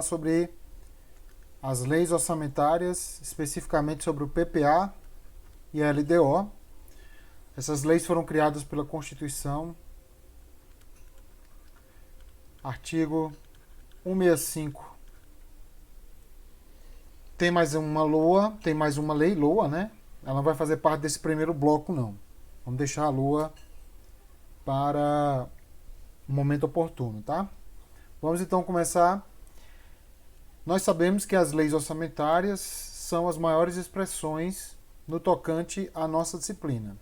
sobre as leis orçamentárias, especificamente sobre o PPA e a LDO. Essas leis foram criadas pela Constituição, artigo 165. Tem mais uma LOA, tem mais uma lei LOA, né? Ela não vai fazer parte desse primeiro bloco, não. Vamos deixar a LOA para o momento oportuno, tá? Vamos então começar. Nós sabemos que as leis orçamentárias são as maiores expressões no tocante à nossa disciplina.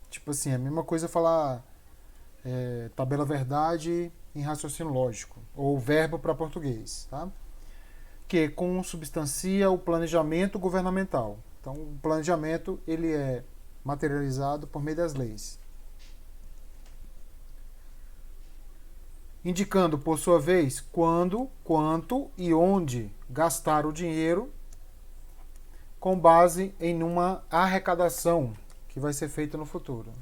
Tipo assim, é a mesma coisa falar tabela verdade em raciocínio lógico, ou verbo para português, tá? Que consubstancia o planejamento governamental. Então, o planejamento ele é materializado por meio das leis. Indicando, por sua vez, quando, quanto e onde gastar o dinheiro com base em uma arrecadação que vai ser feita no futuro.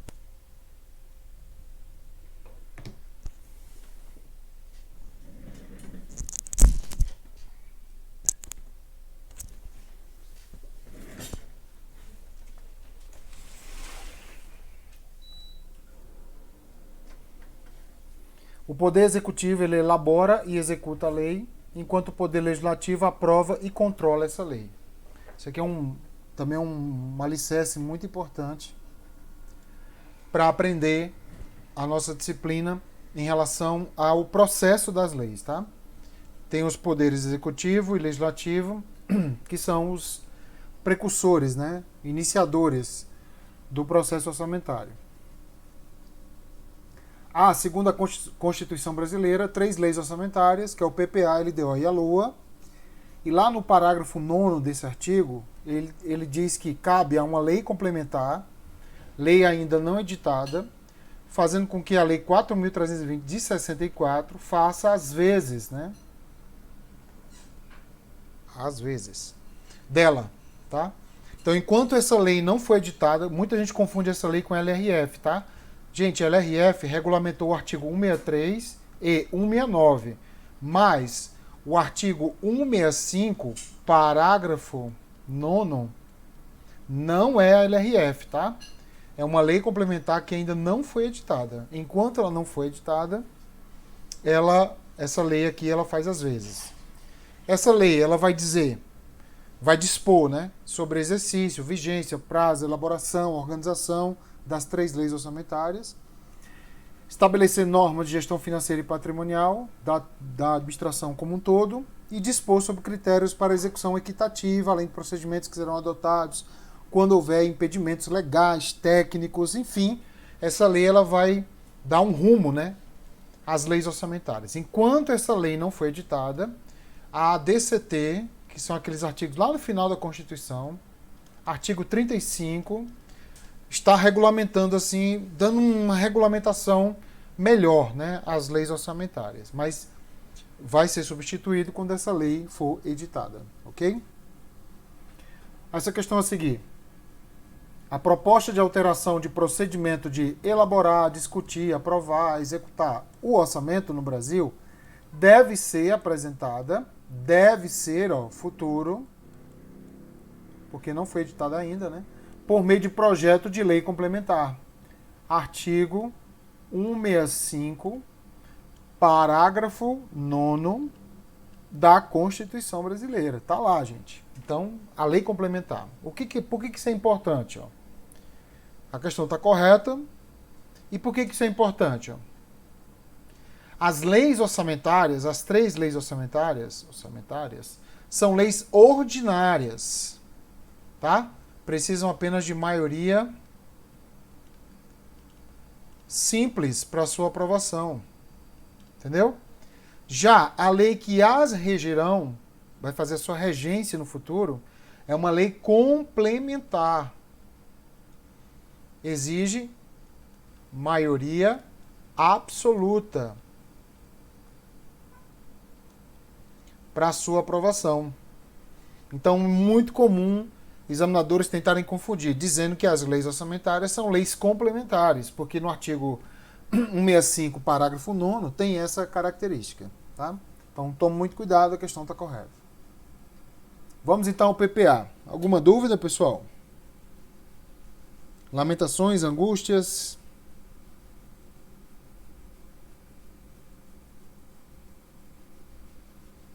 O Poder Executivo ele elabora e executa a lei, enquanto o Poder Legislativo aprova e controla essa lei. Isso aqui também é um alicerce muito importante para aprender a nossa disciplina em relação ao processo das leis, tá? Tem os poderes executivo e legislativo, que são os precursores, né? Iniciadores do processo orçamentário. Segundo a Constituição Brasileira, 3 leis orçamentárias, que é o PPA, a LDO e a LOA. E lá no parágrafo 9º desse artigo, ele diz que cabe a uma lei complementar, lei ainda não editada, fazendo com que a Lei 4.320 de 64 faça às vezes, né? Às vezes. Dela, tá? Então, enquanto essa lei não foi editada, muita gente confunde essa lei com a LRF, tá? Gente, a LRF regulamentou o artigo 163 e 169, mas o artigo 165, parágrafo 9º, não é a LRF, tá? É uma lei complementar que ainda não foi editada. Enquanto ela não foi editada, essa lei aqui ela faz às vezes. Essa lei ela vai dispor, né, sobre exercício, vigência, prazo, elaboração, organização das 3 leis orçamentárias, estabelecer normas de gestão financeira e patrimonial da administração como um todo e dispor sobre critérios para execução equitativa, além de procedimentos que serão adotados quando houver impedimentos legais, técnicos, enfim, essa lei ela vai dar um rumo, né, às leis orçamentárias. Enquanto essa lei não foi editada, a DCT, que são aqueles artigos lá no final da Constituição, artigo 35, está regulamentando assim, dando uma regulamentação melhor, né, às leis orçamentárias. Mas vai ser substituído quando essa lei for editada, ok? Essa questão a seguir. A proposta de alteração de procedimento de elaborar, discutir, aprovar, executar o orçamento no Brasil deve ser apresentada, futuro, porque não foi editada ainda, né? Por meio de projeto de lei complementar. Artigo 165, parágrafo 9º da Constituição Brasileira. Tá lá, gente. Então, a lei complementar. Por que isso é importante? Ó? A questão está correta. E por que isso é importante? Ó? As leis orçamentárias, as 3 leis orçamentárias, são leis ordinárias. Tá? Precisam apenas de maioria simples para sua aprovação. Entendeu? Já a lei que as regirão, vai fazer a sua regência no futuro, é uma lei complementar. Exige maioria absoluta para sua aprovação. Então, muito comum examinadores tentarem confundir, dizendo que as leis orçamentárias são leis complementares, porque no artigo 165, parágrafo 9º, tem essa característica. Tá? Então tome muito cuidado, a questão está correta. Vamos então ao PPA. Alguma dúvida, pessoal? Lamentações, angústias?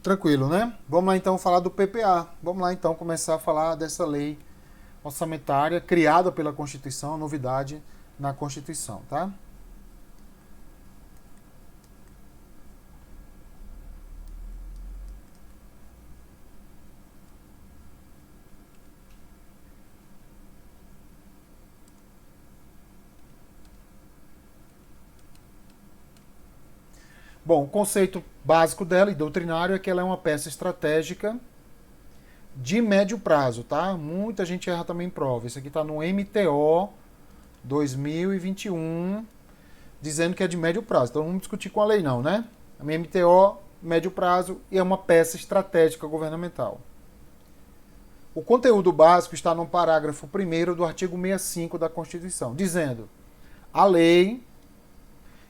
Tranquilo, né? Vamos lá então falar do PPA. Vamos lá então começar a falar dessa lei orçamentária criada pela Constituição, novidade na Constituição, tá? Bom, o conceito básico dela e doutrinário é que ela é uma peça estratégica de médio prazo, tá? Muita gente erra também em prova. Isso aqui está no MTO 2021, dizendo que é de médio prazo. Então não vamos discutir com a lei não, né? A MTO, médio prazo, e é uma peça estratégica governamental. O conteúdo básico está no parágrafo 1º do artigo 65 da Constituição, dizendo: a lei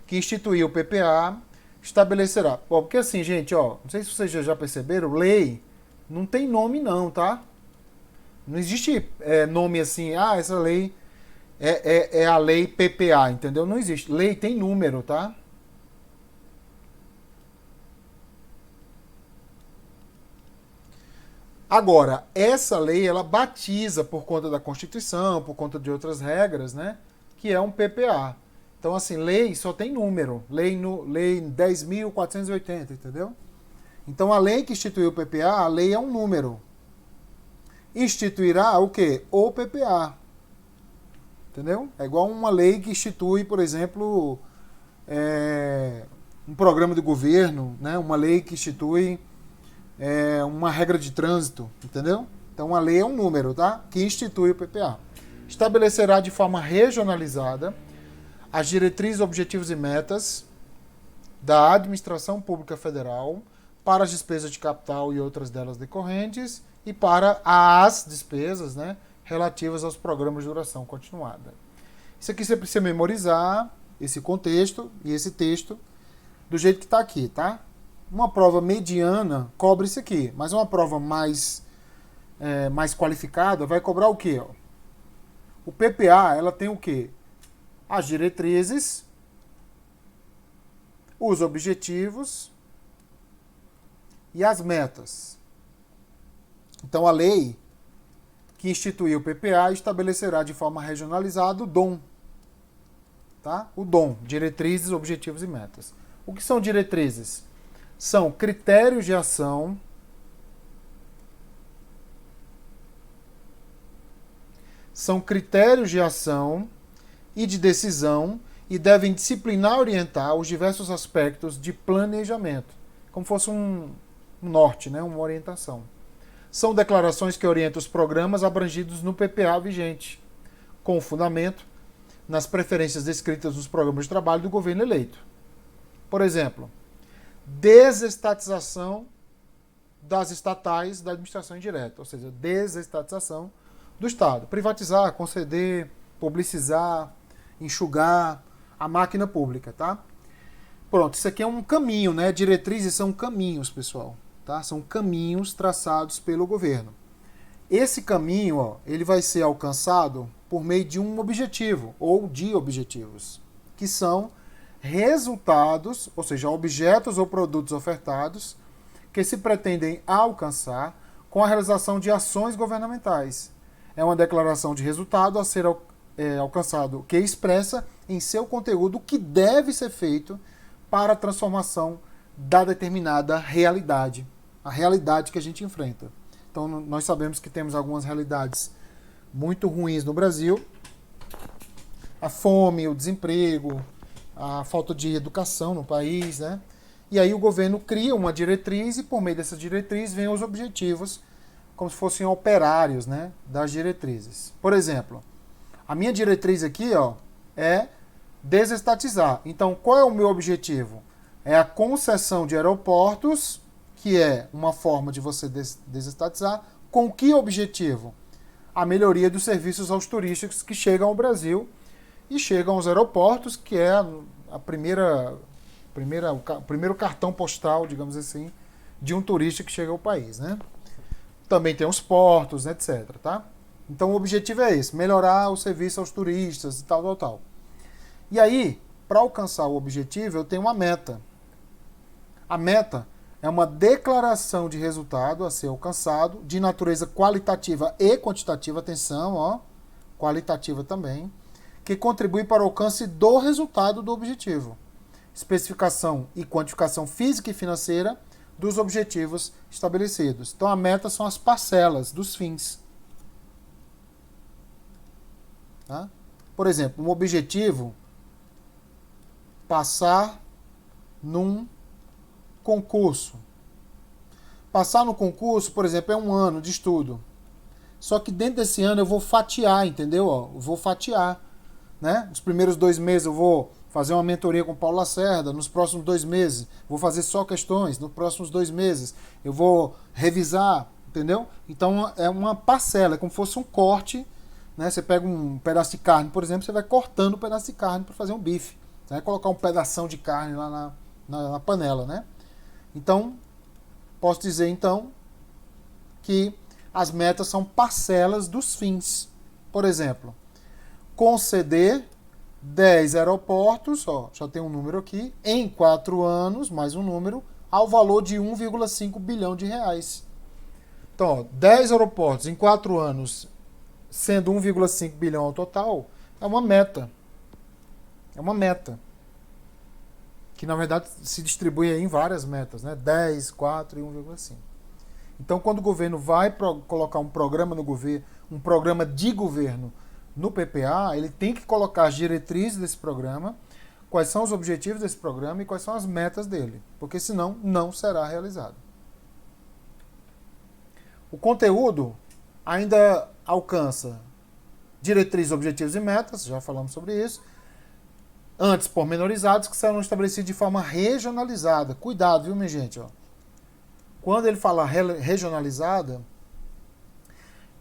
que instituiu o PPA estabelecerá. Bom, porque assim, gente, ó, não sei se vocês já perceberam, lei não tem nome não, tá? Não existe nome assim, essa lei é a lei PPA, entendeu? Não existe. Lei tem número, tá? Agora, essa lei, ela batiza por conta da Constituição, por conta de outras regras, né? Que é um PPA. Então, assim, lei só tem número. Lei 10.480, entendeu? Então, a lei que instituiu o PPA, a lei é um número. Instituirá o quê? O PPA. Entendeu? É igual uma lei que institui, por exemplo, um programa de governo, né? Uma lei que institui uma regra de trânsito, entendeu? Então, a lei é um número, tá? Que institui o PPA. Estabelecerá de forma regionalizada as diretrizes, objetivos e metas da administração pública federal para as despesas de capital e outras delas decorrentes e para as despesas, né, relativas aos programas de duração continuada. Isso aqui você precisa memorizar, esse contexto e esse texto, do jeito que está aqui, tá? Uma prova mediana cobra isso aqui, mas uma prova mais qualificada vai cobrar o quê? O PPA, ela tem o quê? As diretrizes, os objetivos e as metas. Então, a lei que instituiu o PPA estabelecerá de forma regionalizada o DOM. Tá? O DOM, diretrizes, objetivos e metas. O que são diretrizes? São critérios de ação, e de decisão e devem disciplinar e orientar os diversos aspectos de planejamento, como fosse um norte, né? Uma orientação. São declarações que orientam os programas abrangidos no PPA vigente, com fundamento nas preferências descritas nos programas de trabalho do governo eleito. Por exemplo, desestatização das estatais da administração indireta, ou seja, desestatização do Estado. Privatizar, conceder, publicizar, enxugar a máquina pública, tá? Pronto, isso aqui é um caminho, né? Diretrizes são caminhos, pessoal, tá? São caminhos traçados pelo governo. Esse caminho, ó, ele vai ser alcançado por meio de um objetivo ou de objetivos, que são resultados, ou seja, objetos ou produtos ofertados que se pretendem alcançar com a realização de ações governamentais. É uma declaração de resultado a ser alcançado que expressa em seu conteúdo o que deve ser feito para a transformação da determinada realidade, a realidade que a gente enfrenta. Então, nós sabemos que temos algumas realidades muito ruins no Brasil, a fome, o desemprego, a falta de educação no país, né? E aí o governo cria uma diretriz e por meio dessa diretriz vem os objetivos, como se fossem operários, né, das diretrizes. Por exemplo, a minha diretriz aqui, ó, é desestatizar. Então, qual é o meu objetivo? É a concessão de aeroportos, que é uma forma de você desestatizar. Com que objetivo? A melhoria dos serviços aos turistas que chegam ao Brasil e chegam aos aeroportos, que é o primeiro cartão postal, digamos assim, de um turista que chega ao país, né? Também tem os portos, etc, tá? Então o objetivo é esse, melhorar o serviço aos turistas e tal, tal, tal. E aí, para alcançar o objetivo, eu tenho uma meta. A meta é uma declaração de resultado a ser alcançado, de natureza qualitativa e quantitativa, atenção, ó, qualitativa também, que contribui para o alcance do resultado do objetivo. Especificação e quantificação física e financeira dos objetivos estabelecidos. Então a meta são as parcelas dos fins. Tá? Por exemplo, um objetivo, passar num concurso. Passar no concurso, por exemplo, é um ano de estudo. Só que dentro desse ano eu vou fatiar, entendeu? Eu vou fatiar. Né? Nos primeiros 2 meses eu vou fazer uma mentoria com o Paulo Lacerda. Nos próximos 2 meses vou fazer só questões. Nos próximos 2 meses eu vou revisar, entendeu? Então é uma parcela, é como se fosse um corte. Né? Você pega um pedaço de carne, por exemplo, você vai cortando um pedaço de carne para fazer um bife. Você vai colocar um pedação de carne lá na panela, né? Então, posso dizer então que as metas são parcelas dos fins. Por exemplo, conceder 10 aeroportos, ó, já tem um número aqui, em 4 anos, mais um número, ao valor de 1,5 bilhão de reais. Então, ó, 10 aeroportos em 4 anos, sendo 1,5 bilhão ao total, é uma meta. É uma meta. Que, na verdade, se distribui aí em várias metas, né? 10, 4 e 1,5. Então, quando o governo vai colocar um programa no governo, um programa de governo no PPA, ele tem que colocar as diretrizes desse programa, quais são os objetivos desse programa e quais são as metas dele, porque senão não será realizado. O conteúdo ainda alcança diretrizes, objetivos e metas, já falamos sobre isso, antes pormenorizados, que serão estabelecidos de forma regionalizada. Cuidado, viu, minha gente? Ó. Quando ele fala regionalizada,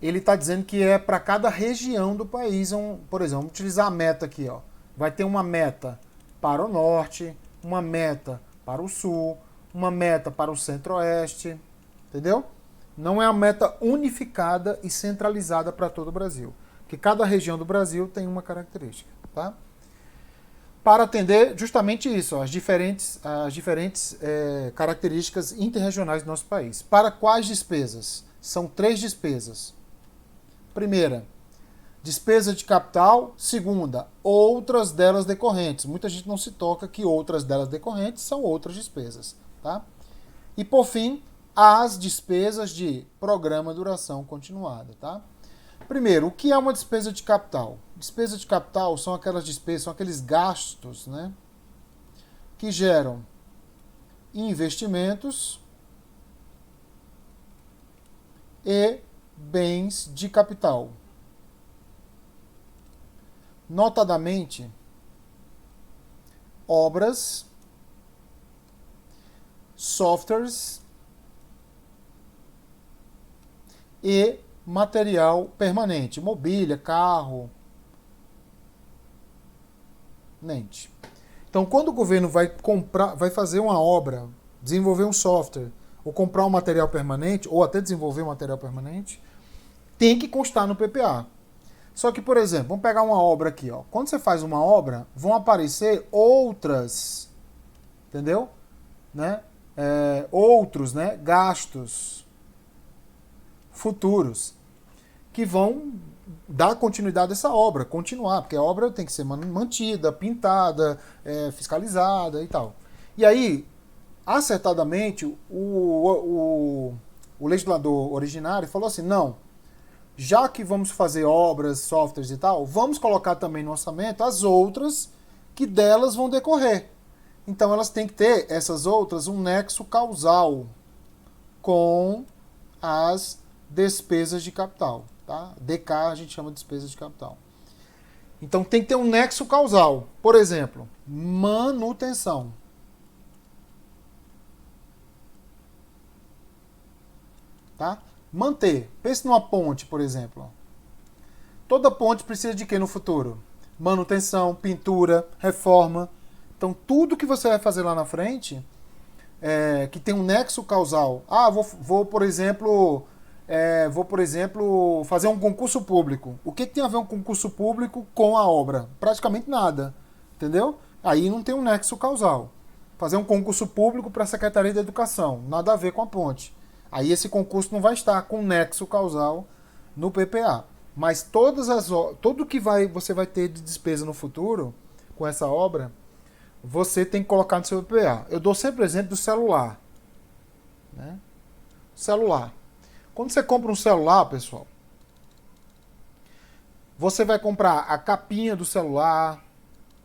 ele está dizendo que é para cada região do país. Por exemplo, vamos utilizar a meta aqui. Ó. Vai ter uma meta para o norte, uma meta para o sul, uma meta para o centro-oeste. Entendeu? Não é uma meta unificada e centralizada para todo o Brasil. Porque cada região do Brasil tem uma característica. Tá? Para atender justamente isso, ó, as diferentes características interregionais do nosso país. Para quais despesas? São 3 despesas. Primeira, despesa de capital. Segunda, outras delas decorrentes. Muita gente não se toca que outras delas decorrentes são outras despesas. Tá? E, por fim, as despesas de programa duração continuada. Tá? Primeiro, o que é uma despesa de capital? Despesa de capital são aquelas despesas, são aqueles gastos, né, que geram investimentos e bens de capital. Notadamente, obras, softwares e material permanente, mobília, carro, mente. Então, quando o governo vai fazer uma obra, desenvolver um software, ou comprar um material permanente, ou até desenvolver um material permanente, tem que constar no PPA. Só que, por exemplo, vamos pegar uma obra aqui, ó. Quando você faz uma obra, vão aparecer outras, entendeu? Né? Outros, né, gastos futuros que vão dar continuidade a essa obra, continuar, porque a obra tem que ser mantida, pintada, fiscalizada e tal. E aí, acertadamente, o legislador originário falou assim, não, já que vamos fazer obras, softwares e tal, vamos colocar também no orçamento as outras que delas vão decorrer. Então elas têm que ter, essas outras, um nexo causal com as despesas de capital. Tá? DK a gente chama de despesas de capital. Então tem que ter um nexo causal. Por exemplo, manutenção. Tá? Manter. Pense numa ponte, por exemplo. Toda ponte precisa de quê no futuro? Manutenção, pintura, reforma. Então tudo que você vai fazer lá na frente que tem um nexo causal. Ah, por exemplo, fazer um concurso público. O que tem a ver um concurso público com a obra? Praticamente nada, entendeu? Aí não tem um nexo causal. Fazer um concurso público para a Secretaria de Educação, nada a ver com a ponte. Aí esse concurso não vai estar com nexo causal no PPA. Mas tudo que você vai ter de despesa no futuro com essa obra, você tem que colocar no seu PPA. Eu dou sempre o exemplo do celular. Né? Celular. Quando você compra um celular, pessoal, você vai comprar a capinha do celular,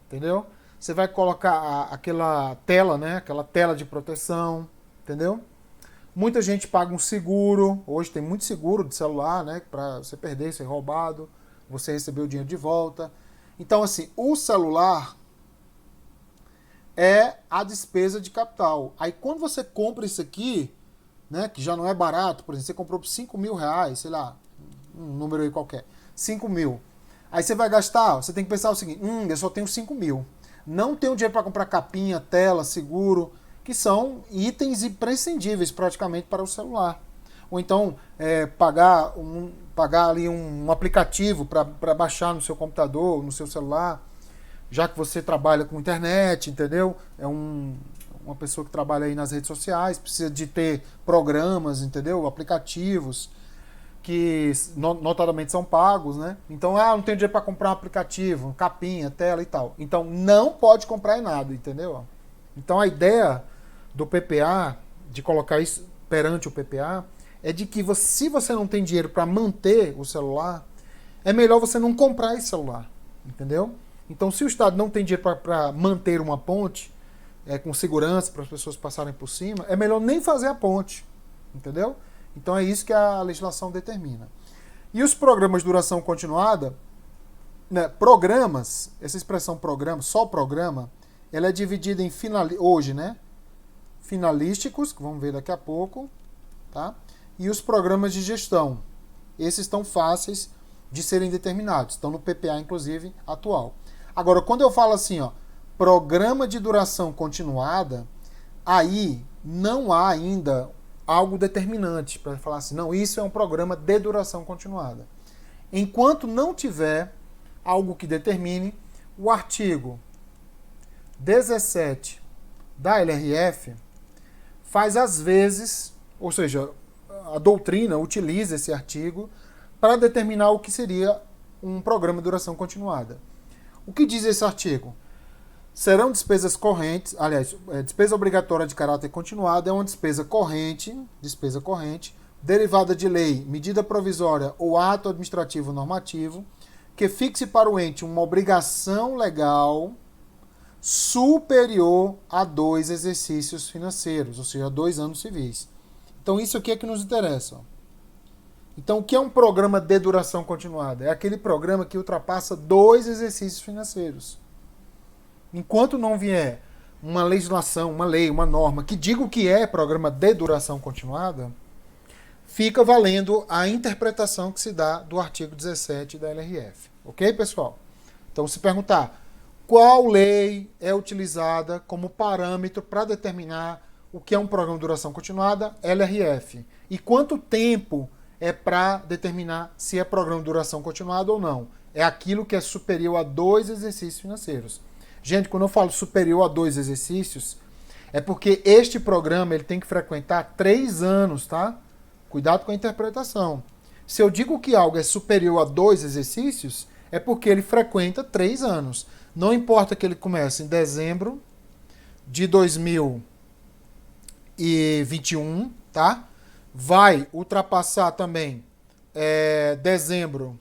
entendeu? Você vai colocar aquela tela, né? Aquela tela de proteção, entendeu? Muita gente paga um seguro. Hoje tem muito seguro de celular, né? Para você perder, ser roubado, você receber o dinheiro de volta. Então, assim, o celular é a despesa de capital. Aí, quando você compra isso aqui, né? Que já não é barato, por exemplo, você comprou por R$5.000, sei lá, um número aí qualquer, 5 mil. Aí você vai gastar, você tem que pensar o seguinte: eu só tenho 5 mil. Não tenho dinheiro para comprar capinha, tela, seguro, que são itens imprescindíveis praticamente para o celular. Ou então pagar ali um aplicativo para baixar no seu computador, no seu celular, já que você trabalha com internet, entendeu? Uma pessoa que trabalha aí nas redes sociais, precisa de ter programas, entendeu? Aplicativos que notadamente são pagos, né? Então, não tenho dinheiro para comprar um aplicativo, capinha, tela e tal. Então, não pode comprar em nada, entendeu? Então, a ideia do PPA, de colocar isso perante o PPA, é de que se você não tem dinheiro para manter o celular, é melhor você não comprar esse celular, entendeu? Então, se o Estado não tem dinheiro para manter uma ponte, com segurança para as pessoas passarem por cima, é melhor nem fazer a ponte, entendeu? Então é isso que a legislação determina. E os programas de duração continuada, né, programas, essa expressão programa, só programa, ela é dividida em hoje, né? Finalísticos, que vamos ver daqui a pouco, tá? E os programas de gestão. Esses estão fáceis de serem determinados, estão no PPA, inclusive, atual. Agora, quando eu falo assim, programa de duração continuada, aí não há ainda algo determinante para falar assim, não, isso é um programa de duração continuada. Enquanto não tiver algo que determine, o artigo 17 da LRF faz às vezes, ou seja, a doutrina utiliza esse artigo para determinar o que seria um programa de duração continuada. O que diz esse artigo? Serão despesas correntes, aliás, despesa obrigatória de caráter continuado é uma despesa corrente, derivada de lei, medida provisória ou ato administrativo normativo, que fixe para o ente uma obrigação legal superior a 2 exercícios financeiros, ou seja, 2 anos civis. Então isso aqui é que nos interessa. Então o que é um programa de duração continuada? É aquele programa que ultrapassa 2 exercícios financeiros. Enquanto não vier uma legislação, uma lei, uma norma que diga o que é programa de duração continuada, fica valendo a interpretação que se dá do artigo 17 da LRF. Ok, pessoal? Então, se perguntar qual lei é utilizada como parâmetro para determinar o que é um programa de duração continuada, LRF. E quanto tempo é para determinar se é programa de duração continuada ou não? É aquilo que é superior a 2 exercícios financeiros. Gente, quando eu falo superior a 2 exercícios, é porque este programa ele tem que frequentar 3 anos, tá? Cuidado com a interpretação. Se eu digo que algo é superior a 2 exercícios, é porque ele frequenta 3 anos. Não importa que ele comece em dezembro de 2021, tá? Vai ultrapassar também dezembro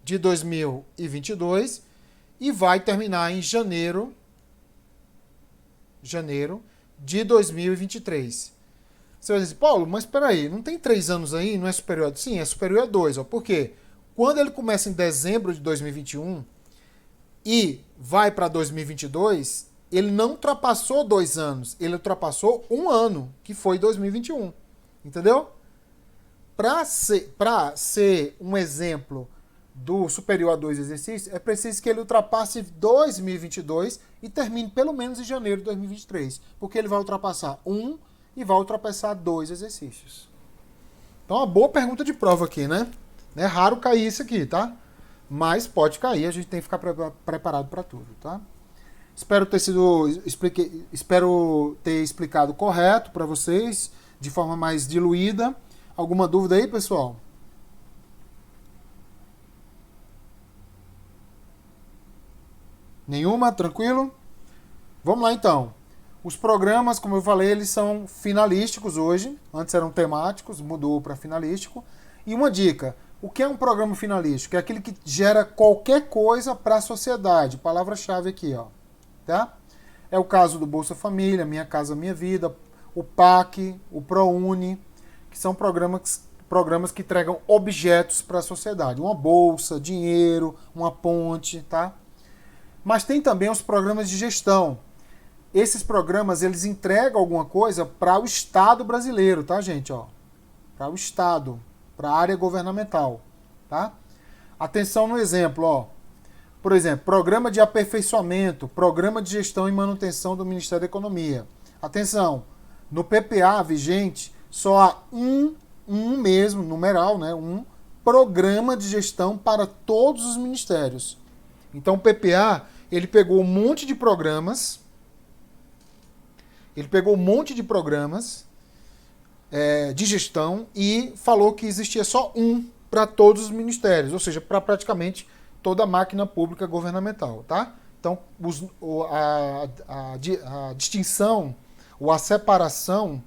de 2022 e vai terminar em janeiro de 2023. Você vai dizer, Paulo, mas espera aí, não tem 3 anos aí, não é superior a... Sim, é superior a 2. Por quê? Quando ele começa em dezembro de 2021 e vai para 2022, ele não ultrapassou 2 anos, ele ultrapassou 1 ano, que foi 2021. Entendeu? Para ser um exemplo do superior a 2 exercícios, é preciso que ele ultrapasse 2022 e termine pelo menos em janeiro de 2023, porque ele vai ultrapassar um e vai ultrapassar 2 exercícios. Então, uma boa pergunta de prova aqui, né? É raro cair isso aqui, tá? Mas pode cair, a gente tem que ficar preparado para tudo, tá? Espero ter explicado correto para vocês, de forma mais diluída. Alguma dúvida aí, pessoal? Nenhuma? Tranquilo? Vamos lá então. Os programas, como eu falei, eles são finalísticos hoje. Antes eram temáticos, mudou para finalístico. E uma dica: o que é um programa finalístico? É aquele que gera qualquer coisa para a sociedade. Palavra-chave aqui, ó. Tá? É o caso do Bolsa Família, Minha Casa Minha Vida, o PAC, o ProUni, que são programas que entregam objetos para a sociedade. Uma bolsa, dinheiro, uma ponte, tá? Mas tem também os programas de gestão. Esses programas, eles entregam alguma coisa para o Estado brasileiro, tá, gente? Ó, para o Estado, para a área governamental, tá? Atenção no exemplo, ó. Por exemplo, programa de aperfeiçoamento, programa de gestão e manutenção do Ministério da Economia. Atenção, no PPA vigente, só há um mesmo, numeral, né? Um programa de gestão para todos os ministérios. Então o PPA, ele pegou um monte de programas, de gestão e falou que existia só um para todos os ministérios, ou seja, para praticamente toda a máquina pública governamental, tá? Então, a distinção ou a separação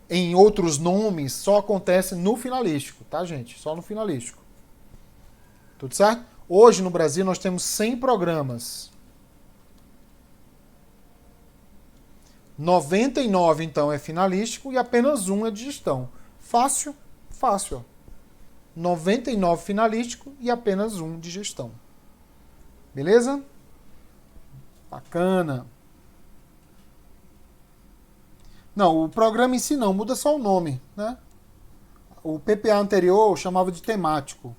em outros nomes só acontece no finalístico, tá, gente? Só no finalístico. Tudo certo? Hoje, no Brasil, nós temos 100 programas. 99, então, é finalístico e apenas um é de gestão. Fácil, fácil. 99 finalístico e apenas um de gestão. Beleza? Bacana. Não, o programa em si não, muda só o nome, né? O PPA anterior chamava de temático,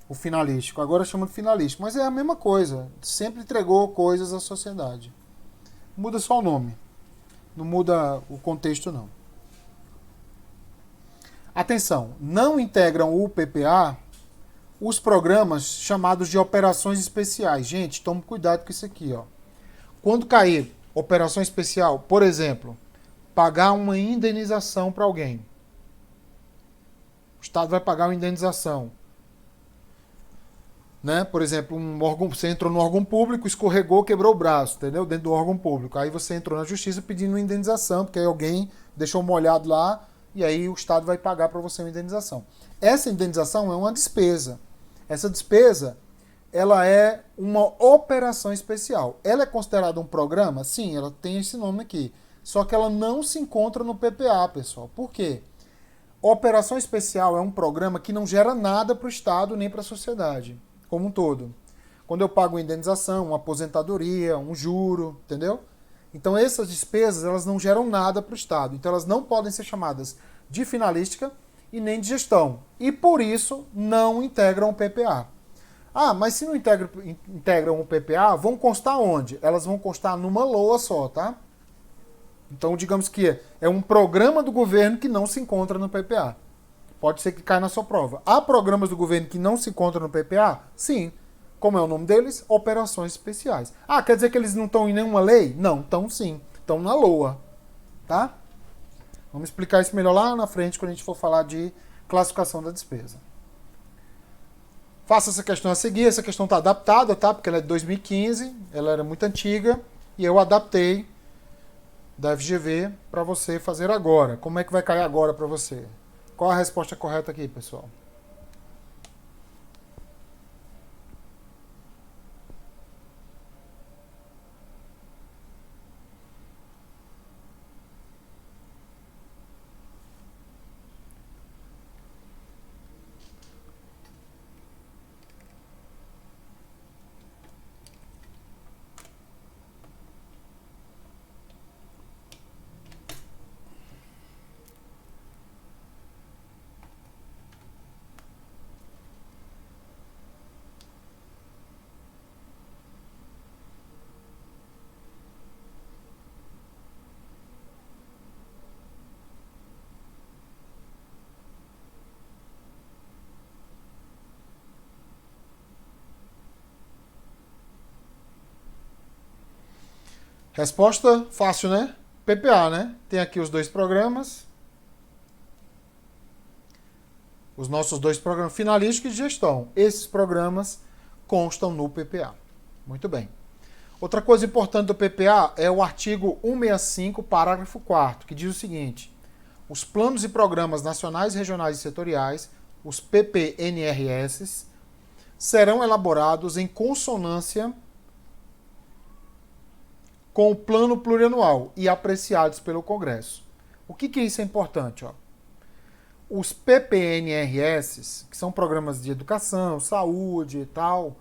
o finalístico. Agora chama de finalístico, mas é a mesma coisa. Sempre entregou coisas à sociedade. Muda só o nome. Não muda o contexto, não. Atenção, não integram o PPA os programas chamados de operações especiais. Gente, tome cuidado com isso aqui, ó. Quando cair operação especial, por exemplo, pagar uma indenização para alguém. O Estado vai pagar uma indenização. Né? Por exemplo, você entrou no órgão público, escorregou, quebrou o braço, entendeu? Dentro do órgão público. Aí você entrou na justiça pedindo uma indenização, porque aí alguém deixou molhado lá e aí o Estado vai pagar para você uma indenização. Essa indenização é uma despesa. Essa despesa, ela é uma operação especial. Ela é considerada um programa? Sim, ela tem esse nome aqui. Só que ela não se encontra no PPA, pessoal. Por quê? Operação especial é um programa que não gera nada para o Estado nem para a sociedade como um todo. Quando eu pago uma indenização, uma aposentadoria, um juro, entendeu? Então essas despesas, elas não geram nada para o Estado. Então elas não podem ser chamadas de finalística e nem de gestão. E por isso não integram o PPA. Ah, mas se não integram o PPA, vão constar onde? Elas vão constar numa LOA só, tá? Então digamos que é um programa do governo que não se encontra no PPA. Pode ser que caia na sua prova. Há programas do governo que não se encontram no PPA? Sim. Como é o nome deles? Operações especiais. Ah, quer dizer que eles não estão em nenhuma lei? Não, estão sim. Estão na LOA. Tá? Vamos explicar isso melhor lá na frente, quando a gente for falar de classificação da despesa. Faça essa questão a seguir. Essa questão está adaptada, tá? Porque ela é de 2015, ela era muito antiga, e eu adaptei da FGV para você fazer agora. Como é que vai cair agora para você? Qual a resposta correta aqui, pessoal? Resposta fácil, né? PPA, né? Tem aqui os dois programas. Os nossos dois programas, finalística e de gestão. Esses programas constam no PPA. Muito bem. Outra coisa importante do PPA é o artigo 165, parágrafo 4º, que diz o seguinte: os planos e programas nacionais, regionais e setoriais, os PPNRS, serão elaborados em consonância com o plano plurianual e apreciados pelo Congresso. O que isso é importante? Ó? Os PPNRS, que são programas de educação, saúde e tal,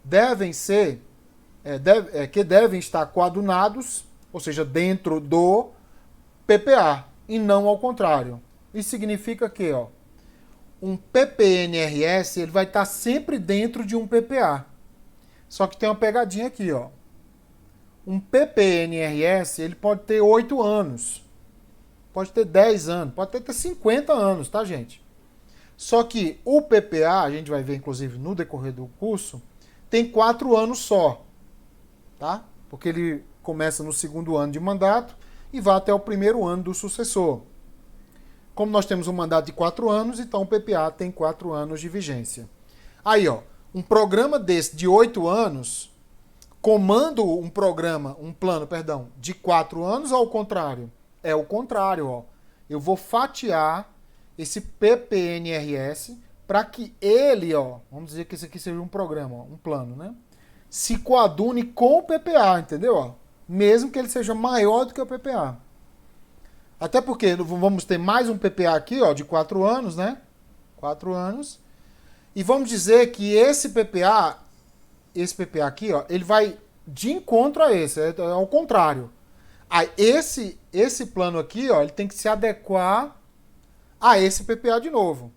devem estar coadunados, ou seja, dentro do PPA, e não ao contrário. Isso significa que um PPNRS ele vai estar sempre dentro de um PPA. Só que tem uma pegadinha aqui. Um PPNRS ele pode ter 8 anos, pode ter 10 anos, pode ter 50 anos, tá, gente? Só que o PPA, a gente vai ver inclusive no decorrer do curso, tem 4 anos só, tá? Porque ele começa no segundo ano de mandato e vai até o primeiro ano do sucessor. Como nós temos um mandato de 4 anos, então o PPA tem 4 anos de vigência. Aí, um programa desse de 8 anos, comando um plano, de 4 anos ou ao contrário? É o contrário, Eu vou fatiar esse PPNRS para que ele, vamos dizer que esse aqui seja um programa, um plano, né? Se coadune com o PPA, entendeu? Mesmo que ele seja maior do que o PPA. Até porque vamos ter mais um PPA aqui, de 4 anos, né? 4 anos. E vamos dizer que esse PPA aqui, ele vai de encontro a esse, é ao contrário. Aí esse plano aqui, ele tem que se adequar a esse PPA de novo.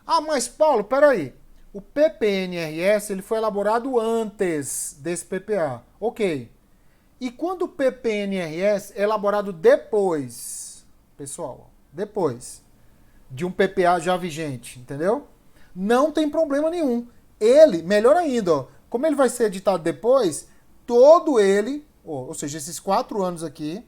Ah, mas Paulo, peraí. O PPNRS ele foi elaborado antes desse PPA. Ok. E quando o PPNRS é elaborado depois, pessoal, depois de um PPA já vigente, entendeu? Não tem problema nenhum. Ele, melhor ainda, como ele vai ser editado depois, todo ele, ou seja, esses 4 anos aqui,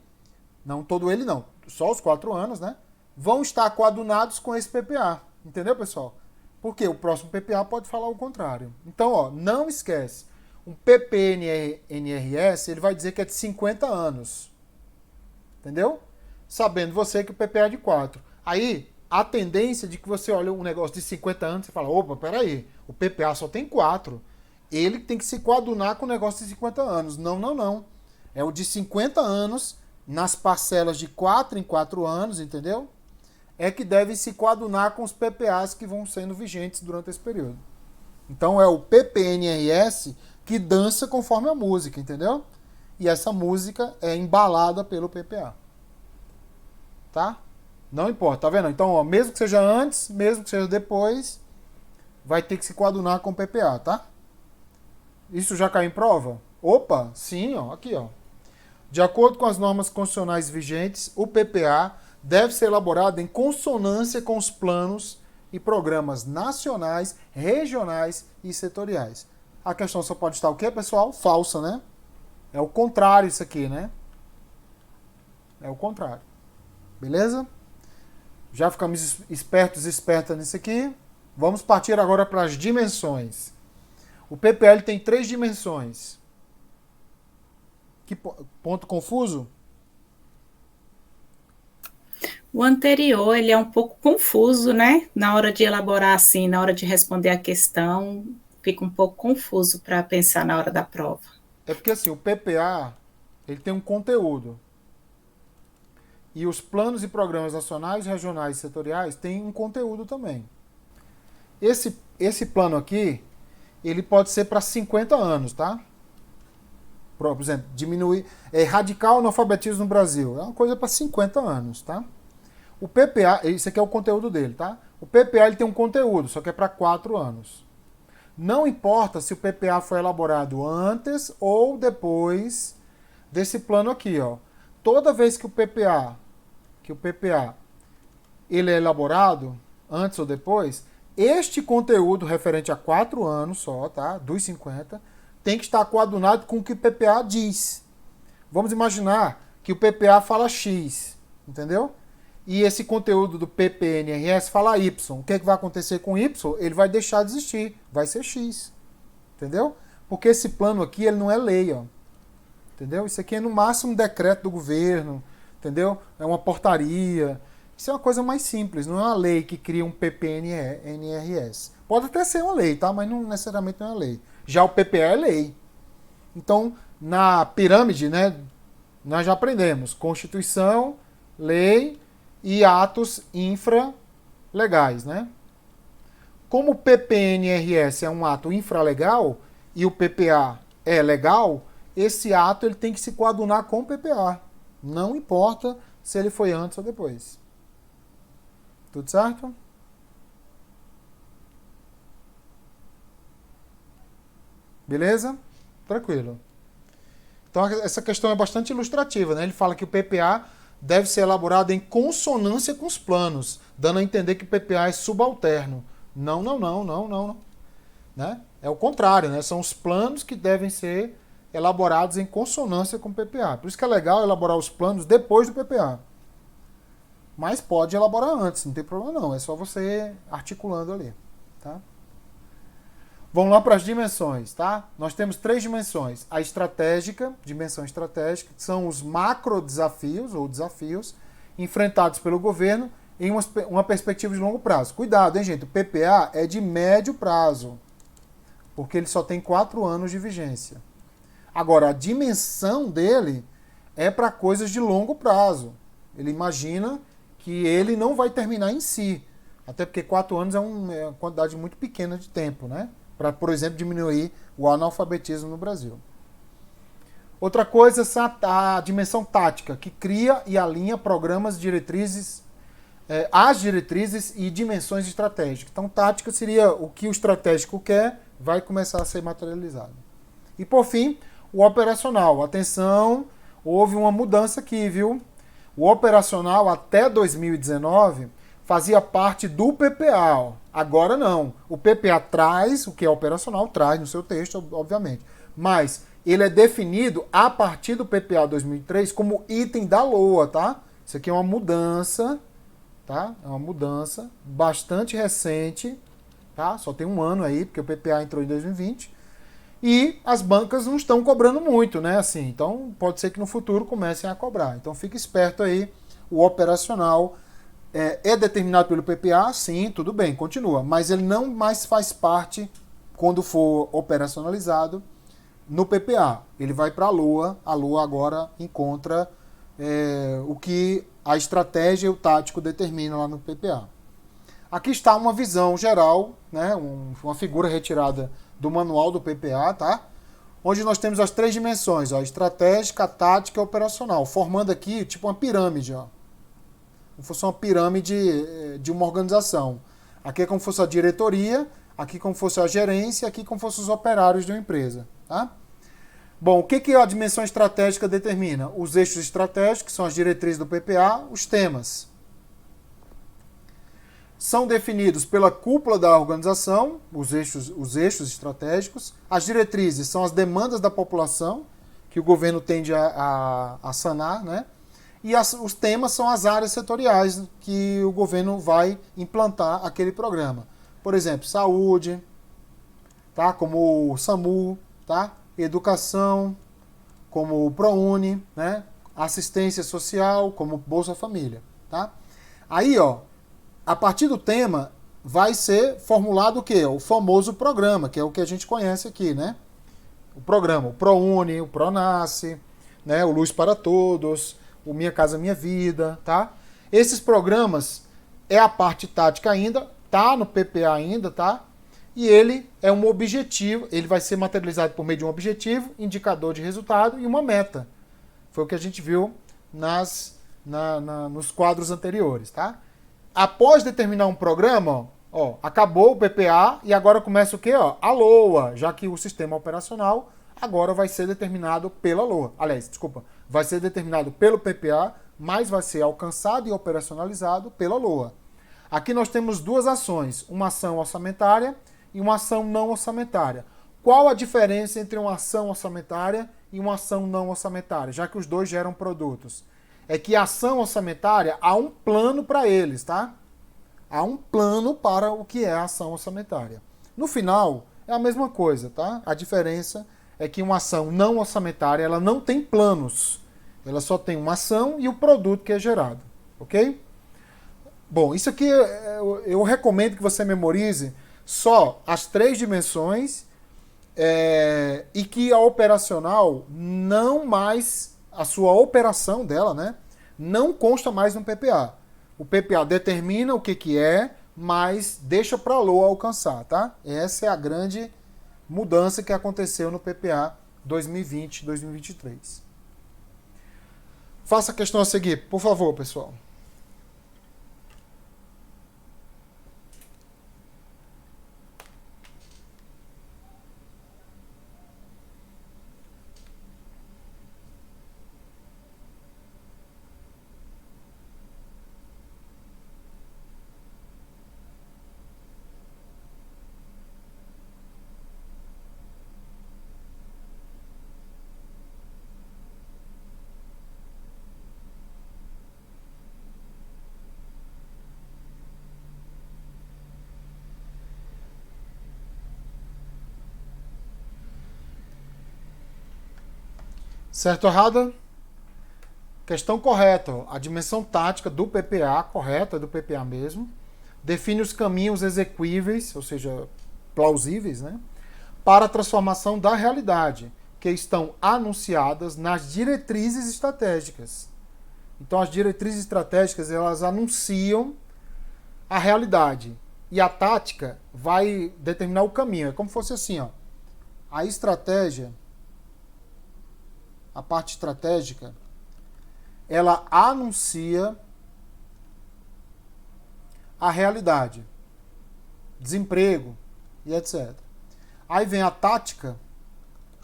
não todo ele não, só os 4 anos, né? Vão estar coadunados com esse PPA. Entendeu, pessoal? Porque o próximo PPA pode falar o contrário. Então, não esquece. Um PPNRS, ele vai dizer que é de 50 anos. Entendeu? Sabendo você que o PPA é de 4. Aí, a tendência de que você olha um negócio de 50 anos e fala, opa, peraí, o PPA só tem 4. Ele tem que se coadunar com o negócio de 50 anos. Não. É o de 50 anos, nas parcelas de 4 em 4 anos, entendeu? É que devem se coadunar com os PPAs que vão sendo vigentes durante esse período. Então é o PPNRS que dança conforme a música, entendeu? E essa música é embalada pelo PPA. Tá? Não importa, tá vendo? Então, mesmo que seja antes, mesmo que seja depois, vai ter que se coadunar com o PPA, tá? Isso já caiu em prova? Opa, sim, aqui, De acordo com as normas constitucionais vigentes, o PPA deve ser elaborado em consonância com os planos e programas nacionais, regionais e setoriais. A questão só pode estar o quê, pessoal? Falsa, né? É o contrário isso aqui, né? É o contrário. Beleza? Já ficamos espertas nisso aqui. Vamos partir agora para as dimensões. O PPL tem 3 dimensões. Que ponto confuso? O anterior, ele é um pouco confuso, né? Na hora de elaborar assim, na hora de responder a questão, fica um pouco confuso para pensar na hora da prova. É porque assim, o PPA, ele tem um conteúdo. E os planos e programas nacionais, regionais e setoriais têm um conteúdo também. Esse plano aqui, ele pode ser para 50 anos, tá? Por exemplo, diminuir, erradicar o analfabetismo no Brasil. É uma coisa para 50 anos, tá? O PPA, esse aqui é o conteúdo dele, tá? O PPA ele tem um conteúdo, só que é para 4 anos. Não importa se o PPA foi elaborado antes ou depois desse plano aqui, Toda vez que o PPA ele é elaborado, antes ou depois, este conteúdo referente a 4 anos só, tá? Dos 50, tem que estar coadunado com o que o PPA diz. Vamos imaginar que o PPA fala X, entendeu? E esse conteúdo do PPNRS fala Y. O que, é que vai acontecer com Y? Ele vai deixar de existir, vai ser X, entendeu? Porque esse plano aqui ele não é lei, ó. Entendeu? Isso aqui é no máximo um decreto do governo, entendeu? É uma portaria. Isso é uma coisa mais simples, não é uma lei que cria um PPNRS. Pode até ser uma lei, tá? Mas não necessariamente não é uma lei. Já o PPA é lei. Então, na pirâmide, né, nós já aprendemos Constituição, lei e atos infralegais, né? Como o PPNRS é um ato infralegal e o PPA é legal, esse ato ele tem que se coadunar com o PPA. Não importa se ele foi antes ou depois. Tudo certo? Beleza? Tranquilo. Então essa questão é bastante ilustrativa, né? Ele fala que o PPA deve ser elaborado em consonância com os planos, dando a entender que o PPA é subalterno. Não, não, não, não, não, não. Né? É o contrário, né? São os planos que devem ser elaborados em consonância com o PPA. Por isso que é legal elaborar os planos depois do PPA. Mas pode elaborar antes, não tem problema não. É só você articulando ali. Tá? Vamos lá para as dimensões, tá? Nós temos 3 dimensões. A estratégica, dimensão estratégica, que são os macro desafios ou desafios enfrentados pelo governo em uma perspectiva de longo prazo. Cuidado, hein, gente? O PPA é de médio prazo, porque ele só tem 4 anos de vigência. Agora, a dimensão dele é para coisas de longo prazo. Ele imagina que ele não vai terminar em si, até porque 4 anos é uma quantidade muito pequena de tempo, né? Para, por exemplo, diminuir o analfabetismo no Brasil. Outra coisa é a dimensão tática, que cria e alinha programas, diretrizes, as diretrizes e dimensões estratégicas. Então, tática seria o que o estratégico quer, vai começar a ser materializado. E, por fim, o operacional. Atenção, houve uma mudança aqui, viu? O operacional, até 2019, fazia parte do PPA. Ó. Agora não. O PPA traz, o que é operacional, traz no seu texto, obviamente. Mas ele é definido a partir do PPA 2003 como item da LOA, tá? Isso aqui é uma mudança, tá? É uma mudança bastante recente, tá? Só tem um ano aí, porque o PPA entrou em 2020. E as bancas não estão cobrando muito, né? Assim, então pode ser que no futuro comecem a cobrar. Então fique esperto aí. O operacional é determinado pelo PPA, sim, tudo bem, continua. Mas ele não mais faz parte, quando for operacionalizado, no PPA. Ele vai para a LOA. A LOA agora encontra o que a estratégia e o tático determinam lá no PPA. Aqui está uma visão geral, né? Uma figura retirada do manual do PPA, tá? Onde nós temos as 3 dimensões, ó, estratégica, tática e operacional, formando aqui tipo uma pirâmide, ó. Como se fosse uma pirâmide de uma organização. Aqui é como se fosse a diretoria, aqui como se fosse a gerência, aqui como se fossem os operários de uma empresa, tá? Bom, o que a dimensão estratégica determina? Os eixos estratégicos, que são as diretrizes do PPA, os temas. São definidos pela cúpula da organização, os eixos estratégicos. As diretrizes são as demandas da população, que o governo tende a sanar, né? E os temas são as áreas setoriais que o governo vai implantar aquele programa. Por exemplo, saúde, tá? Como o SAMU, tá? Educação, como o ProUni, né? Assistência social, como Bolsa Família, tá? Aí, ó, a partir do tema, vai ser formulado o quê? O famoso programa, que é o que a gente conhece aqui, né? O programa, o ProUni, o ProNasce, né? O Luz para Todos, o Minha Casa Minha Vida, tá? Esses programas é a parte tática ainda, tá no PPA ainda, tá? E ele é um objetivo, ele vai ser materializado por meio de um objetivo, indicador de resultado e uma meta. Foi o que a gente viu nos quadros anteriores, tá? Após determinar um programa, ó, acabou o PPA e agora começa o quê? Ó, a LOA, já que o sistema operacional agora vai ser determinado pela LOA. Aliás, desculpa, vai ser determinado pelo PPA, mas vai ser alcançado e operacionalizado pela LOA. Aqui nós temos 2 ações, uma ação orçamentária e uma ação não orçamentária. Qual a diferença entre uma ação orçamentária e uma ação não orçamentária, já que os dois geram produtos? É que a ação orçamentária, há um plano para eles, tá? Há um plano para o que é a ação orçamentária. No final, é a mesma coisa, tá? A diferença é que uma ação não orçamentária, ela não tem planos. Ela só tem uma ação e o produto que é gerado, ok? Bom, isso aqui eu recomendo que você memorize só as 3 dimensões e que a operacional não mais, a sua operação dela, né, não consta mais no PPA. O PPA determina o que é, mas deixa para a LOA alcançar, tá? Essa é a grande mudança que aconteceu no PPA 2020-2023. Faça a questão a seguir, por favor, pessoal. Certo ou errado? Questão correta. A dimensão tática do PPA, correta, do PPA mesmo, define os caminhos exequíveis, ou seja, plausíveis, né, para a transformação da realidade, que estão anunciadas nas diretrizes estratégicas. Então, as diretrizes estratégicas, elas anunciam a realidade. E a tática vai determinar o caminho. É como se fosse assim, ó. A estratégia, a parte estratégica, ela anuncia a realidade, desemprego e etc. Aí vem a tática,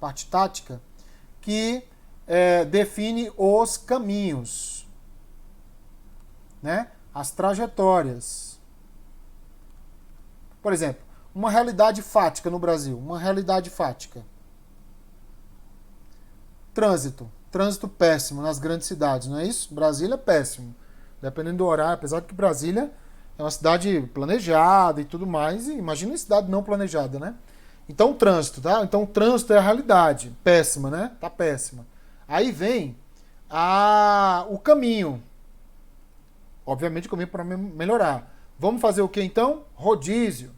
parte tática, que define os caminhos, né? As trajetórias. Por exemplo, uma realidade fática no Brasil, uma realidade fática. Trânsito péssimo nas grandes cidades, não é isso? Brasília é péssimo. Dependendo do horário, apesar de que Brasília é uma cidade planejada e tudo mais, e imagina uma cidade não planejada, né? Então o trânsito, tá? Então o trânsito é a realidade, péssima, né? Tá péssima. Aí vem o caminho. Obviamente o caminho para melhorar. Vamos fazer o que então? Rodízio.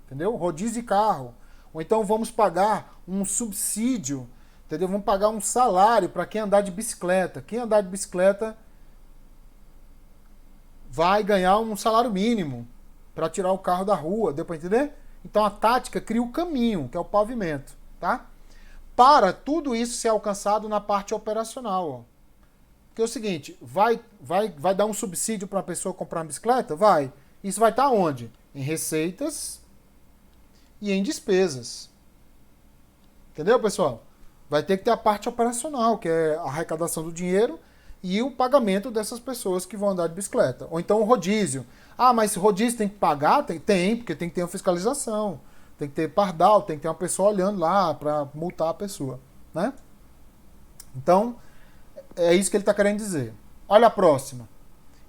Entendeu? Rodízio de carro. Ou então vamos pagar um subsídio, entendeu? Vamos pagar um salário para quem andar de bicicleta. Quem andar de bicicleta vai ganhar um salário mínimo para tirar o carro da rua, deu para entender? Então a tática cria o caminho, que é o pavimento, tá? Para tudo isso ser alcançado na parte operacional, ó. Porque é o seguinte, vai dar um subsídio para a pessoa comprar uma bicicleta? Vai. Isso vai estar onde? Em receitas e em despesas. Entendeu, pessoal? Vai ter que ter a parte operacional, que é a arrecadação do dinheiro e o pagamento dessas pessoas que vão andar de bicicleta. Ou então o rodízio. Ah, mas rodízio tem que pagar? Tem, porque tem que ter uma fiscalização. Tem que ter pardal, tem que ter uma pessoa olhando lá para multar a pessoa, né? Então, é isso que ele está querendo dizer. Olha a próxima.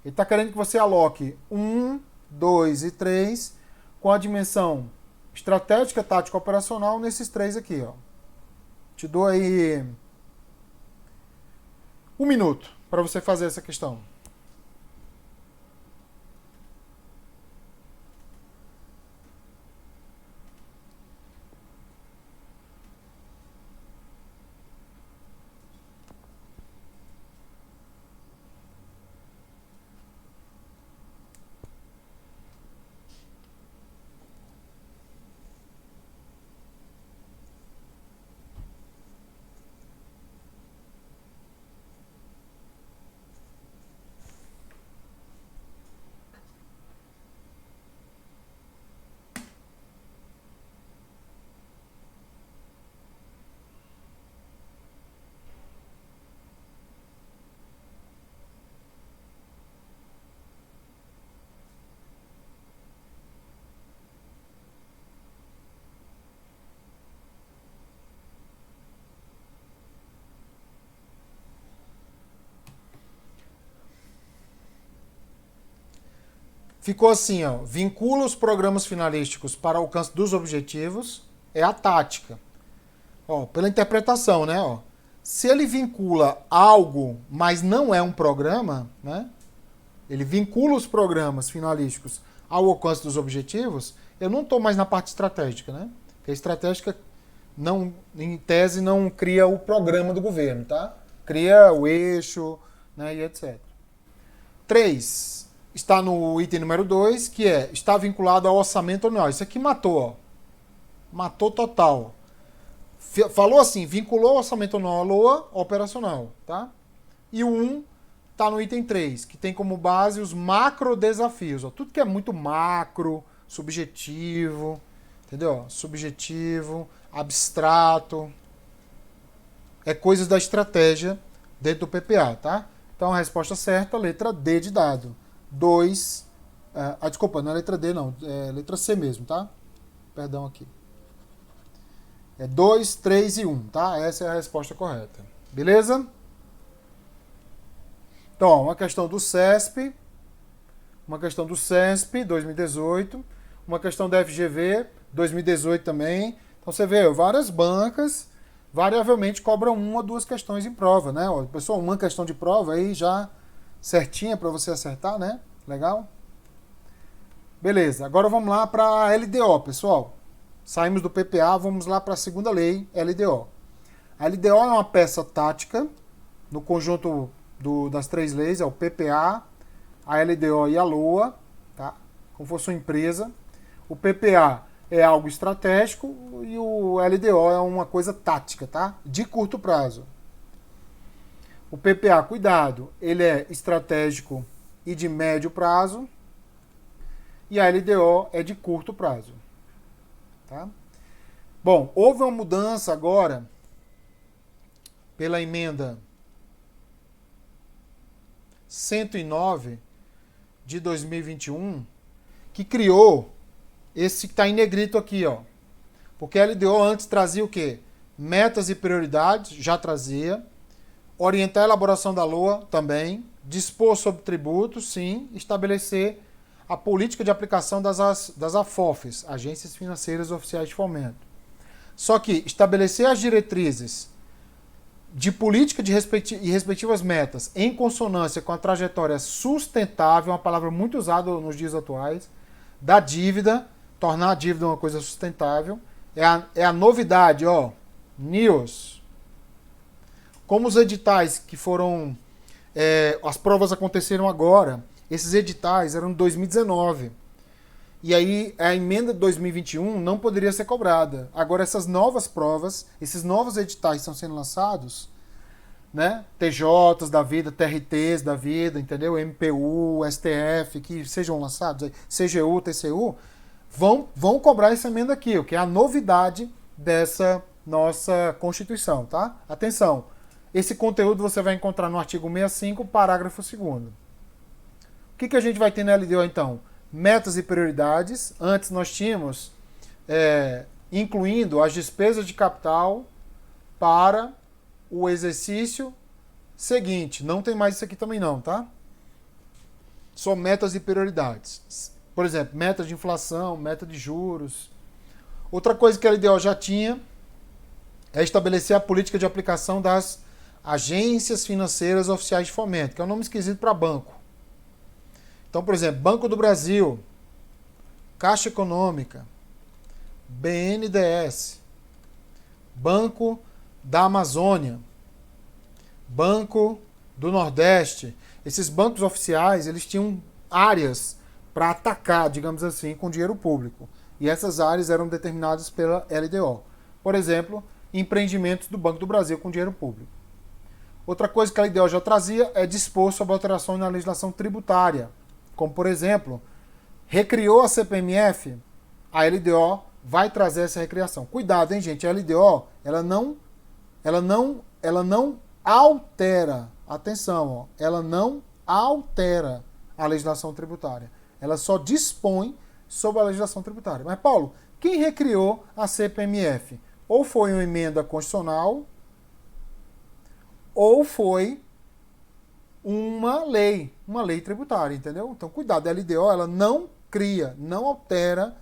Ele está querendo que você aloque 1, 2 e 3 com a dimensão estratégica, tática, operacional nesses 3 aqui, ó. Te dou aí 1 minuto para você fazer essa questão. ficou assim, ó, vincula os programas finalísticos para alcance dos objetivos, é a tática. Ó, pela interpretação, né? Ó, se ele vincula algo, mas não é um programa, né? Ele vincula os programas finalísticos ao alcance dos objetivos, eu não estou mais na parte estratégica, né? Porque a estratégica, não, em tese, não cria o programa do governo, tá? Cria o eixo, né, e etc. 3. Está no item número 2, que é, está vinculado ao orçamento anual. Isso aqui matou, ó. Matou total. Falou assim, vinculou o orçamento anual à LOA operacional, tá? E o 1 está no item 3, que tem como base os macro desafios. Ó. Tudo que é muito macro, subjetivo, entendeu? Subjetivo, abstrato, é coisas da estratégia dentro do PPA, tá? Então a resposta certa, letra D de dado. 2, desculpa, não é letra D não, é letra C mesmo, tá? Perdão aqui. É 2, 3 e 1, tá? Essa é a resposta correta. Beleza? Então, ó, uma questão do CESP 2018, uma questão da FGV 2018 também. Então você vê, várias bancas variavelmente cobram uma ou duas questões em prova, né? Ó, pessoal, uma questão de prova aí já certinha para você acertar, né? Legal? Beleza, agora vamos lá para a LDO, pessoal. Saímos do PPA, vamos lá para a segunda lei, LDO. A LDO é uma peça tática no conjunto das três leis, é o PPA, a LDO e a LOA, tá? Como fosse uma empresa. O PPA é algo estratégico e o LDO é uma coisa tática, tá? De curto prazo. O PPA, cuidado, ele é estratégico e de médio prazo, e a LDO é de curto prazo. Tá? Bom, houve uma mudança agora pela emenda 109 de 2021, que criou esse que está em negrito aqui, ó. Porque a LDO antes trazia o quê? Metas e prioridades, já trazia. Orientar a elaboração da LOA também. Dispor sobre tributos, sim. Estabelecer a política de aplicação das AFOFs, Agências Financeiras Oficiais de Fomento. Só que estabelecer as diretrizes de política e respectivas metas em consonância com a trajetória sustentável, uma palavra muito usada nos dias atuais, da dívida, tornar a dívida uma coisa sustentável, é a novidade, ó, NIOS. Como os editais que foram, as provas aconteceram agora, esses editais eram de 2019. E aí a emenda de 2021 não poderia ser cobrada. Agora essas novas provas, esses novos editais estão sendo lançados, né? TJs da vida, TRTs da vida, entendeu? MPU, STF, que sejam lançados, CGU, TCU, vão cobrar essa emenda aqui, o que é a novidade dessa nossa Constituição, tá? Atenção, esse conteúdo você vai encontrar no artigo 65, parágrafo 2º. O que a gente vai ter na LDO, então? Metas e prioridades. Antes nós tínhamos, incluindo as despesas de capital para o exercício seguinte. Não tem mais isso aqui também não, tá? Só metas e prioridades. Por exemplo, meta de inflação, meta de juros. Outra coisa que a LDO já tinha é estabelecer a política de aplicação das Agências Financeiras Oficiais de Fomento, que é um nome esquisito para banco. Então, por exemplo, Banco do Brasil, Caixa Econômica, BNDES, Banco da Amazônia, Banco do Nordeste. Esses bancos oficiais, eles tinham áreas para atacar, digamos assim, com dinheiro público. E essas áreas eram determinadas pela LDO. Por exemplo, empreendimentos do Banco do Brasil com dinheiro público. Outra coisa que a LDO já trazia é dispor sobre alterações na legislação tributária. Como, por exemplo, recriou a CPMF, a LDO vai trazer essa recriação. Cuidado, hein, gente? A LDO, ela não altera, atenção, ó, ela não altera a legislação tributária. Ela só dispõe sobre a legislação tributária. Mas, Paulo, quem recriou a CPMF? Ou foi uma emenda constitucional, ou foi uma lei tributária, entendeu? Então, cuidado, a LDO ela não cria, não altera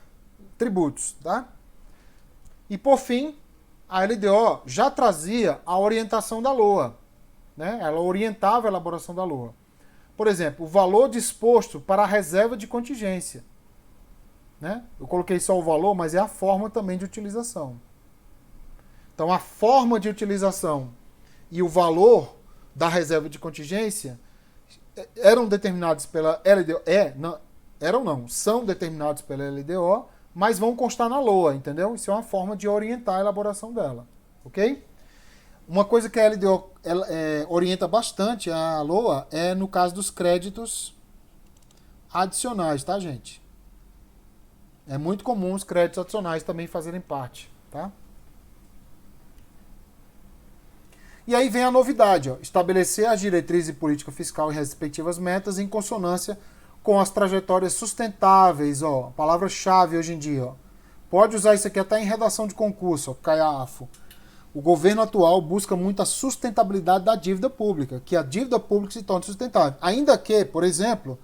tributos, tá? E por fim, a LDO já trazia a orientação da LOA, né? Ela orientava a elaboração da LOA. Por exemplo, o valor disposto para a reserva de contingência, né? Eu coloquei só o valor, mas é a forma também de utilização. Então, a forma de utilização e o valor da reserva de contingência eram determinados pela LDO. São determinados pela LDO, mas vão constar na LOA, entendeu? Isso é uma forma de orientar a elaboração dela, ok? Uma coisa que a LDO orienta bastante a LOA é no caso dos créditos adicionais, tá, gente? É muito comum os créditos adicionais também fazerem parte, tá? E aí vem a novidade, ó, estabelecer as diretrizes de política fiscal e respectivas metas em consonância com as trajetórias sustentáveis, ó, palavra-chave hoje em dia, ó. Pode usar isso aqui até em redação de concurso, ó, CAIAFO. O governo atual busca muito a sustentabilidade da dívida pública, que a dívida pública se torne sustentável. Ainda que, por exemplo,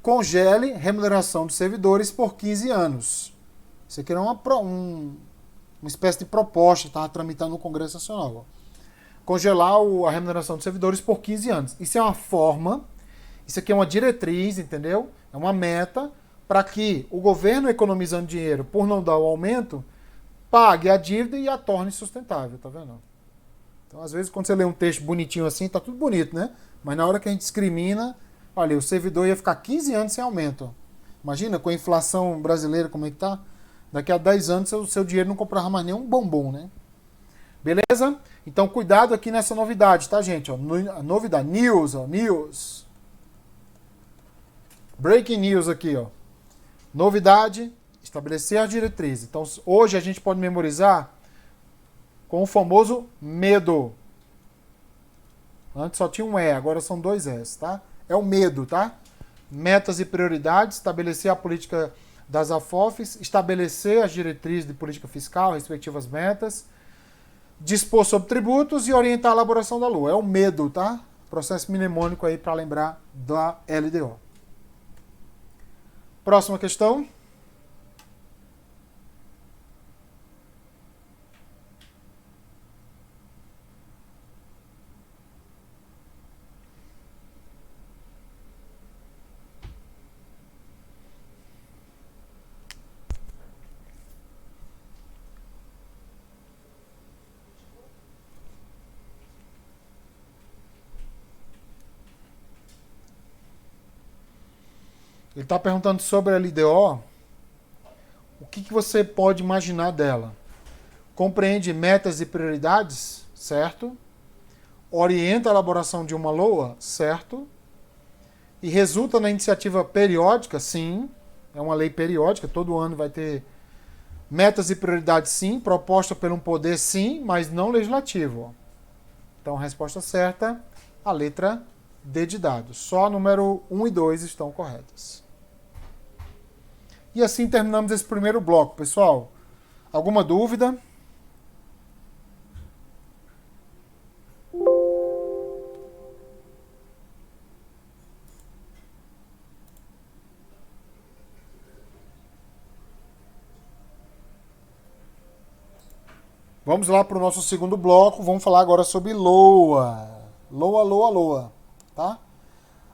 congele remuneração dos servidores por 15 anos. Isso aqui era uma espécie de proposta que estava tramitando no Congresso Nacional, ó. Congelar a remuneração dos servidores por 15 anos. Isso é uma forma, isso aqui é uma diretriz, entendeu? É uma meta para que o governo, economizando dinheiro por não dar o aumento, pague a dívida e a torne sustentável, tá vendo? Então, às vezes, quando você lê um texto bonitinho assim, tá tudo bonito, né? Mas na hora que a gente discrimina, olha, o servidor ia ficar 15 anos sem aumento. Imagina, com a inflação brasileira, como é que tá? Daqui a 10 anos, o seu dinheiro não comprava mais nenhum bombom, né? Beleza? Então, cuidado aqui nessa novidade, tá, gente? Ó, novidade, news, ó, news. Breaking news aqui, ó. Novidade, estabelecer as diretrizes. Então, hoje a gente pode memorizar com o famoso medo. Antes só tinha um E, agora são 2 S, tá? É o medo, tá? Metas e prioridades, estabelecer a política das AFOFs, estabelecer as diretrizes de política fiscal, respectivas metas, dispor sobre tributos e orientar a elaboração da LOA. É o medo, tá? Processo mnemônico aí para lembrar da LDO. Próxima questão. Ele está perguntando sobre a LDO. O que você pode imaginar dela? Compreende metas e prioridades, certo? Orienta a elaboração de uma LOA, certo? E resulta na iniciativa periódica, sim. É uma lei periódica, todo ano vai ter metas e prioridades, sim. Proposta por um poder, sim, mas não legislativo. Então, a resposta certa, a letra D de dado. Só a número 1 e 2 estão corretas. E assim terminamos esse primeiro bloco, pessoal. Alguma dúvida? Vamos lá para o nosso segundo bloco. Vamos falar agora sobre LOA. LOA, tá?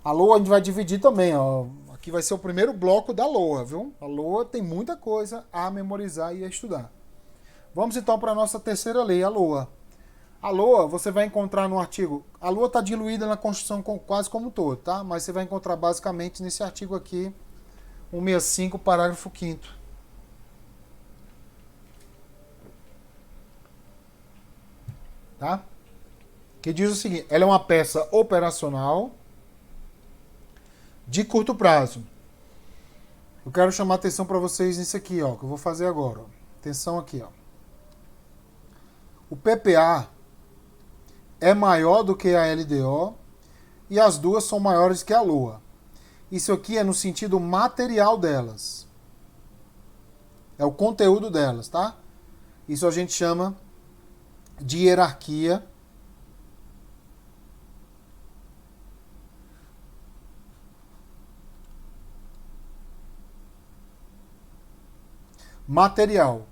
A LOA a gente vai dividir também, ó. Aqui vai ser o primeiro bloco da LOA, viu? A LOA tem muita coisa a memorizar e a estudar. Vamos então para a nossa terceira lei, a LOA. A LOA você vai encontrar no artigo... A LOA está diluída na Constituição quase como um todo, tá? Mas você vai encontrar basicamente nesse artigo aqui, 165, parágrafo 5º. Tá? Que diz o seguinte, ela é uma peça operacional de curto prazo. Eu quero chamar a atenção para vocês nisso aqui, ó, que eu vou fazer agora. Ó. Atenção aqui, ó. O PPA é maior do que a LDO e as duas são maiores que a LOA. Isso aqui é no sentido material delas. É o conteúdo delas, tá? Isso a gente chama de hierarquia material.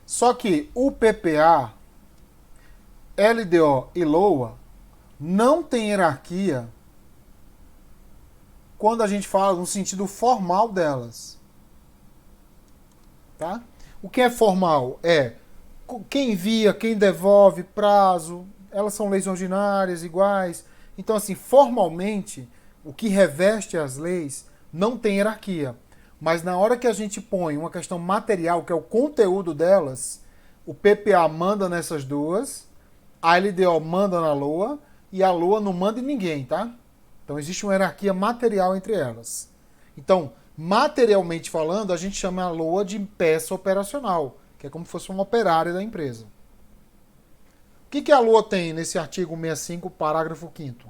Só que o PPA, LDO e LOA não tem hierarquia quando a gente fala no sentido formal delas. Tá? O que é formal? É quem envia, quem devolve, prazo, elas são leis ordinárias, iguais. Então, assim, formalmente, o que reveste as leis não tem hierarquia. Mas na hora que a gente põe uma questão material, que é o conteúdo delas, o PPA manda nessas duas, a LDO manda na LOA e a LOA não manda em ninguém, tá? Então existe uma hierarquia material entre elas. Então, materialmente falando, a gente chama a LOA de peça operacional, que é como se fosse uma operária da empresa. O que a LOA tem nesse artigo 65, parágrafo 5º?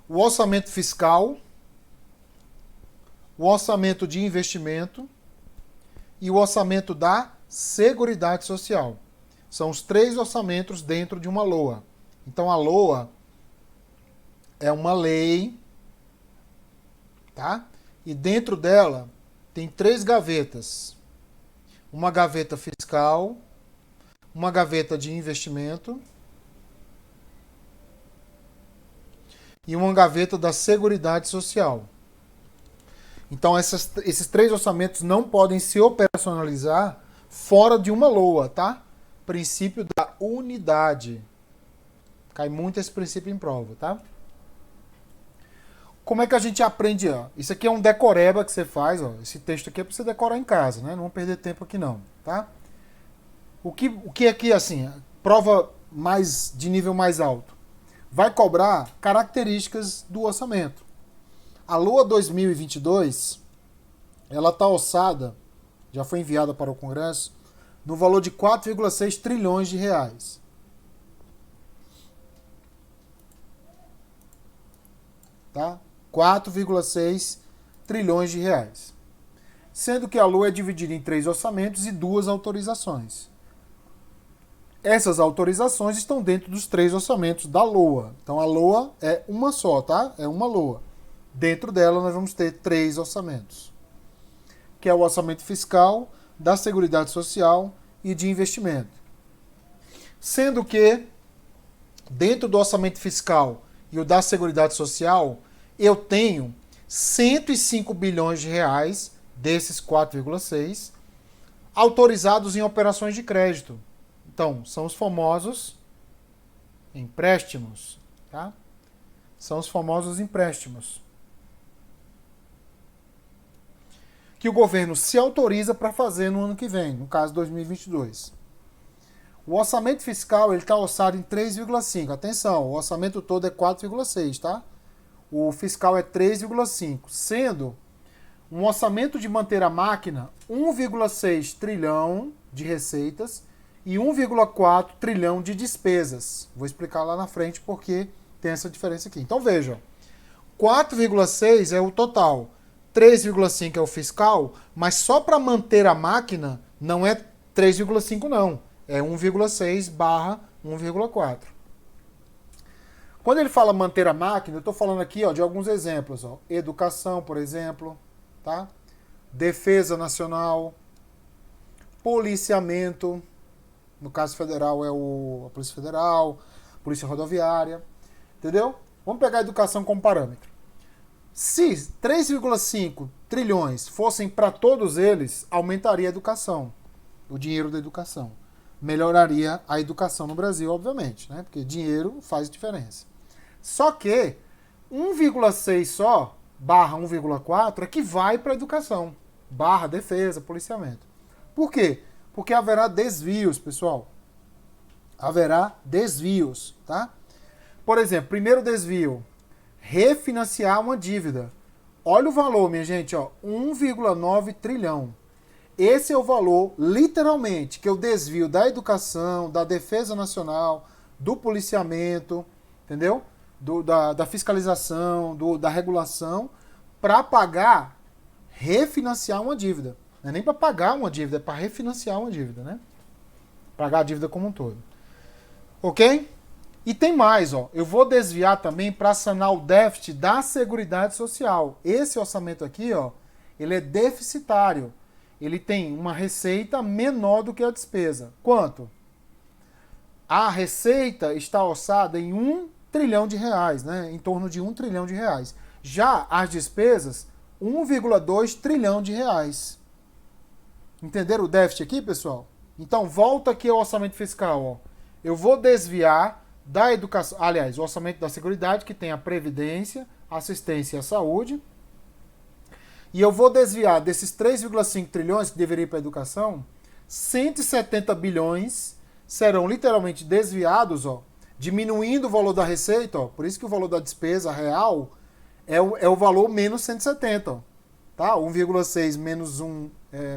O orçamento fiscal, o orçamento de investimento e o orçamento da Seguridade Social. São os 3 orçamentos dentro de uma LOA. Então a LOA é uma lei, tá? E dentro dela tem 3 gavetas. Uma gaveta fiscal, uma gaveta de investimento e uma gaveta da Seguridade Social. Então esses 3 orçamentos não podem se operacionalizar fora de uma LOA, tá? Princípio da unidade. Cai muito esse princípio em prova, tá? Como é que a gente aprende? Ó? Isso aqui é um decoreba que você faz, ó. Esse texto aqui é para você decorar em casa, né? Não vamos perder tempo aqui não, tá? O que aqui, assim, prova mais de nível mais alto? Vai cobrar características do orçamento. A LOA 2022, ela está orçada, já foi enviada para o Congresso, no valor de 4,6 trilhões de reais. Tá? 4,6 trilhões de reais. Sendo que a LOA é dividida em 3 orçamentos e 2 autorizações. Essas autorizações estão dentro dos 3 orçamentos da LOA. Então a LOA é uma só, tá? É uma LOA. Dentro dela nós vamos ter 3 orçamentos. Que é o orçamento fiscal, da Seguridade Social e de investimento. Sendo que, dentro do orçamento fiscal e o da Seguridade Social, eu tenho 105 bilhões de reais, desses 4,6, autorizados em operações de crédito. Então, são os famosos empréstimos. Tá? São os famosos empréstimos. Que o governo se autoriza para fazer no ano que vem, no caso 2022. O orçamento fiscal está orçado em 3,5. Atenção, o orçamento todo é 4,6, tá? O fiscal é 3,5, sendo um orçamento de manter a máquina 1,6 trilhão de receitas e 1,4 trilhão de despesas. Vou explicar lá na frente porque tem essa diferença aqui. Então vejam, 4,6 é o total. 3,5 é o fiscal, mas só para manter a máquina não é 3,5 não, é 1,6 barra 1,4. Quando ele fala manter a máquina, eu estou falando aqui ó, de alguns exemplos. Ó. Educação, por exemplo, tá? Defesa Nacional, policiamento, no caso federal é a Polícia Federal, Polícia Rodoviária, entendeu? Vamos pegar a educação como parâmetro. Se 3,5 trilhões fossem para todos eles, aumentaria a educação, o dinheiro da educação. Melhoraria a educação no Brasil, obviamente, né? Porque dinheiro faz diferença. Só que 1,6 só, barra 1,4, é que vai para a educação, barra defesa, policiamento. Por quê? Porque haverá desvios, pessoal. Haverá desvios, tá? Por exemplo, primeiro desvio, refinanciar uma dívida. Olha o valor, minha gente, ó, 1,9 trilhão. Esse é o valor, literalmente, que eu desvio da educação, da defesa nacional, do policiamento, entendeu? Da fiscalização, da regulação, para pagar, refinanciar uma dívida. Não é nem para pagar uma dívida, é para refinanciar uma dívida, né? Pagar a dívida como um todo. Ok? E tem mais, ó. Eu vou desviar também para sanar o déficit da Seguridade Social. Esse orçamento aqui, ó, ele é deficitário. Ele tem uma receita menor do que a despesa. Quanto? A receita está orçada em R$ 1 trilhão, né? Em torno de R$ 1 trilhão. Já as despesas, R$ 1,2 trilhão. Entenderam o déficit aqui, pessoal? Então, volta aqui ao orçamento fiscal, ó. Eu vou desviar da educação, aliás, o orçamento da Seguridade, que tem a Previdência, Assistência e a Saúde. E eu vou desviar desses 3,5 trilhões que deveria ir para a educação, 170 bilhões serão literalmente desviados, ó, diminuindo o valor da receita, ó, por isso que o valor da despesa real é o valor menos 170, ó, tá? 1,6 menos 1,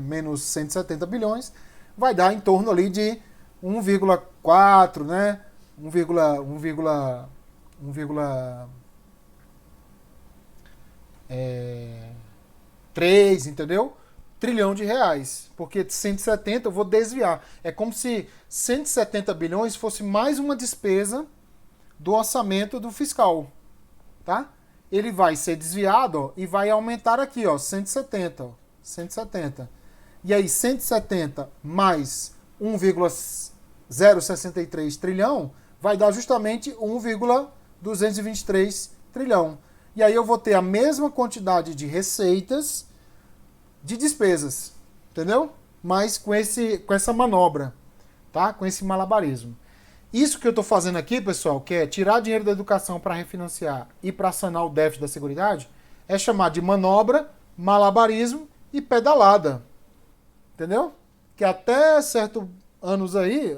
menos 170 bilhões, vai dar em torno ali de 1,4, né? 3, entendeu? Trilhão de reais. Porque de 170 eu vou desviar. É como se 170 bilhões fosse mais uma despesa do orçamento do fiscal. Tá? Ele vai ser desviado, ó, e vai aumentar aqui, ó, 170. Ó, 170. E aí 170 mais 1,063 trilhão vai dar justamente 1,223 trilhão. E aí eu vou ter a mesma quantidade de receitas de despesas, entendeu? Mas com essa manobra, tá? Com esse malabarismo. Isso que eu estou fazendo aqui, pessoal, que é tirar dinheiro da educação para refinanciar e para sanar o déficit da Seguridade, é chamar de manobra, malabarismo e pedalada. Entendeu? Que até certos anos aí,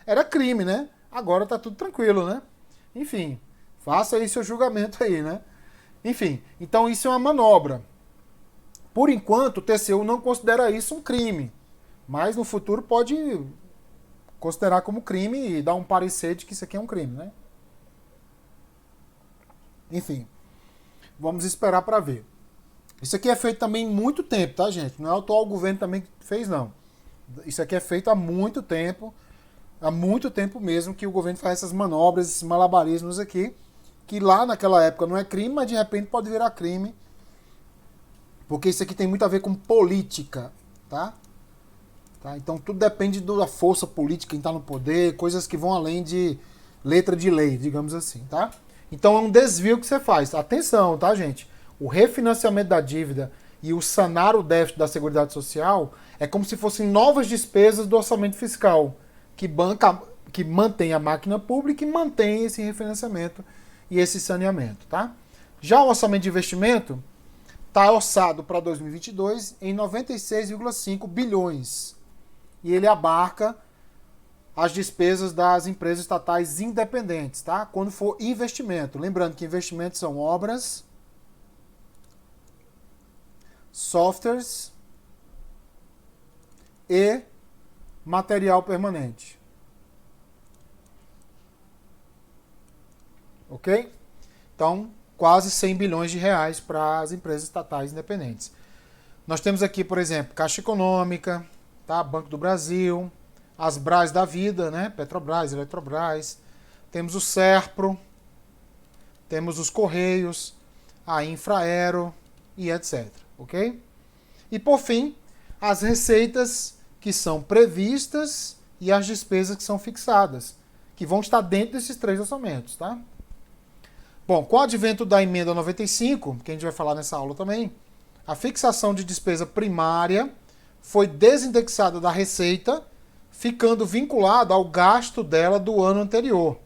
era crime, né? Agora tá tudo tranquilo, né? Enfim, faça aí seu julgamento aí, né? Enfim, então isso é uma manobra. Por enquanto, o TCU não considera isso um crime, mas no futuro pode considerar como crime e dar um parecer de que isso aqui é um crime, né? Enfim, vamos esperar para ver. Isso aqui é feito também em muito tempo, tá, gente? Não é o atual governo também que fez, não. Isso aqui é feito há muito tempo mesmo que o governo faz essas manobras, esses malabarismos aqui, que lá naquela época não é crime, mas de repente pode virar crime, porque isso aqui tem muito a ver com política, tá? Então tudo depende da força política, quem está no poder, coisas que vão além de letra de lei, digamos assim, tá? Então é um desvio que você faz. Atenção, tá, gente? O refinanciamento da dívida e o sanar o déficit da Seguridade Social é como se fossem novas despesas do orçamento fiscal, que mantém a máquina pública e mantém esse refinanciamento e esse saneamento, tá? Já o orçamento de investimento está orçado para 2022 em 96,5 bilhões. E ele abarca as despesas das empresas estatais independentes, tá? Quando for investimento. Lembrando que investimentos são obras, softwares e material permanente. Ok? Então, quase 100 bilhões de reais para as empresas estatais independentes. Nós temos aqui, por exemplo, Caixa Econômica, tá? Banco do Brasil, as Bras da vida, né? Petrobras, Eletrobras. Temos o Serpro, temos os Correios, a Infraero e etc. Ok? E por fim, as receitas que são previstas e as despesas que são fixadas, que vão estar dentro desses três orçamentos, tá? Bom, com o advento da emenda 95, que a gente vai falar nessa aula também, a fixação de despesa primária foi desindexada da receita, ficando vinculada ao gasto dela do ano anterior.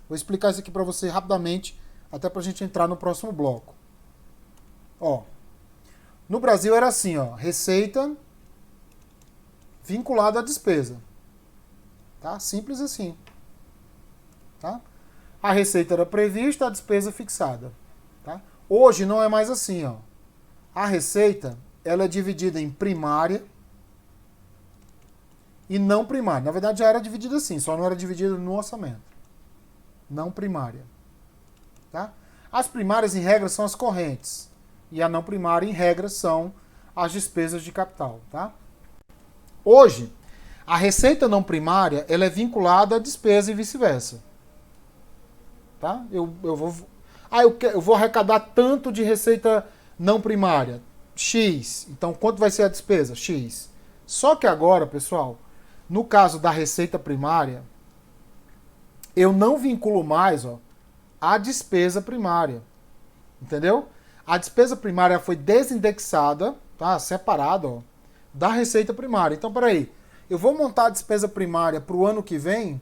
Vou explicar isso aqui para você rapidamente, até para a gente entrar no próximo bloco. Ó, no Brasil era assim, ó, receita vinculada à despesa. Tá? Simples assim. Tá? A receita era prevista, a despesa fixada. Tá? Hoje não é mais assim, ó. A receita, ela é dividida em primária e não primária. Na verdade já era dividida assim, só não era dividida no orçamento. Não primária. Tá? As primárias, em regra, são as correntes. E a não primária, em regra, são as despesas de capital. Tá? Hoje, A receita não primária, ela é vinculada à despesa e vice-versa. Tá? Eu vou arrecadar tanto de receita não primária. X. Então, quanto vai ser a despesa? X. Só que agora, pessoal, no caso da receita primária, eu não vinculo mais a despesa primária. Entendeu? A despesa primária foi desindexada, tá? Separada da receita primária. Então, peraí. Eu vou montar a despesa primária para o ano que vem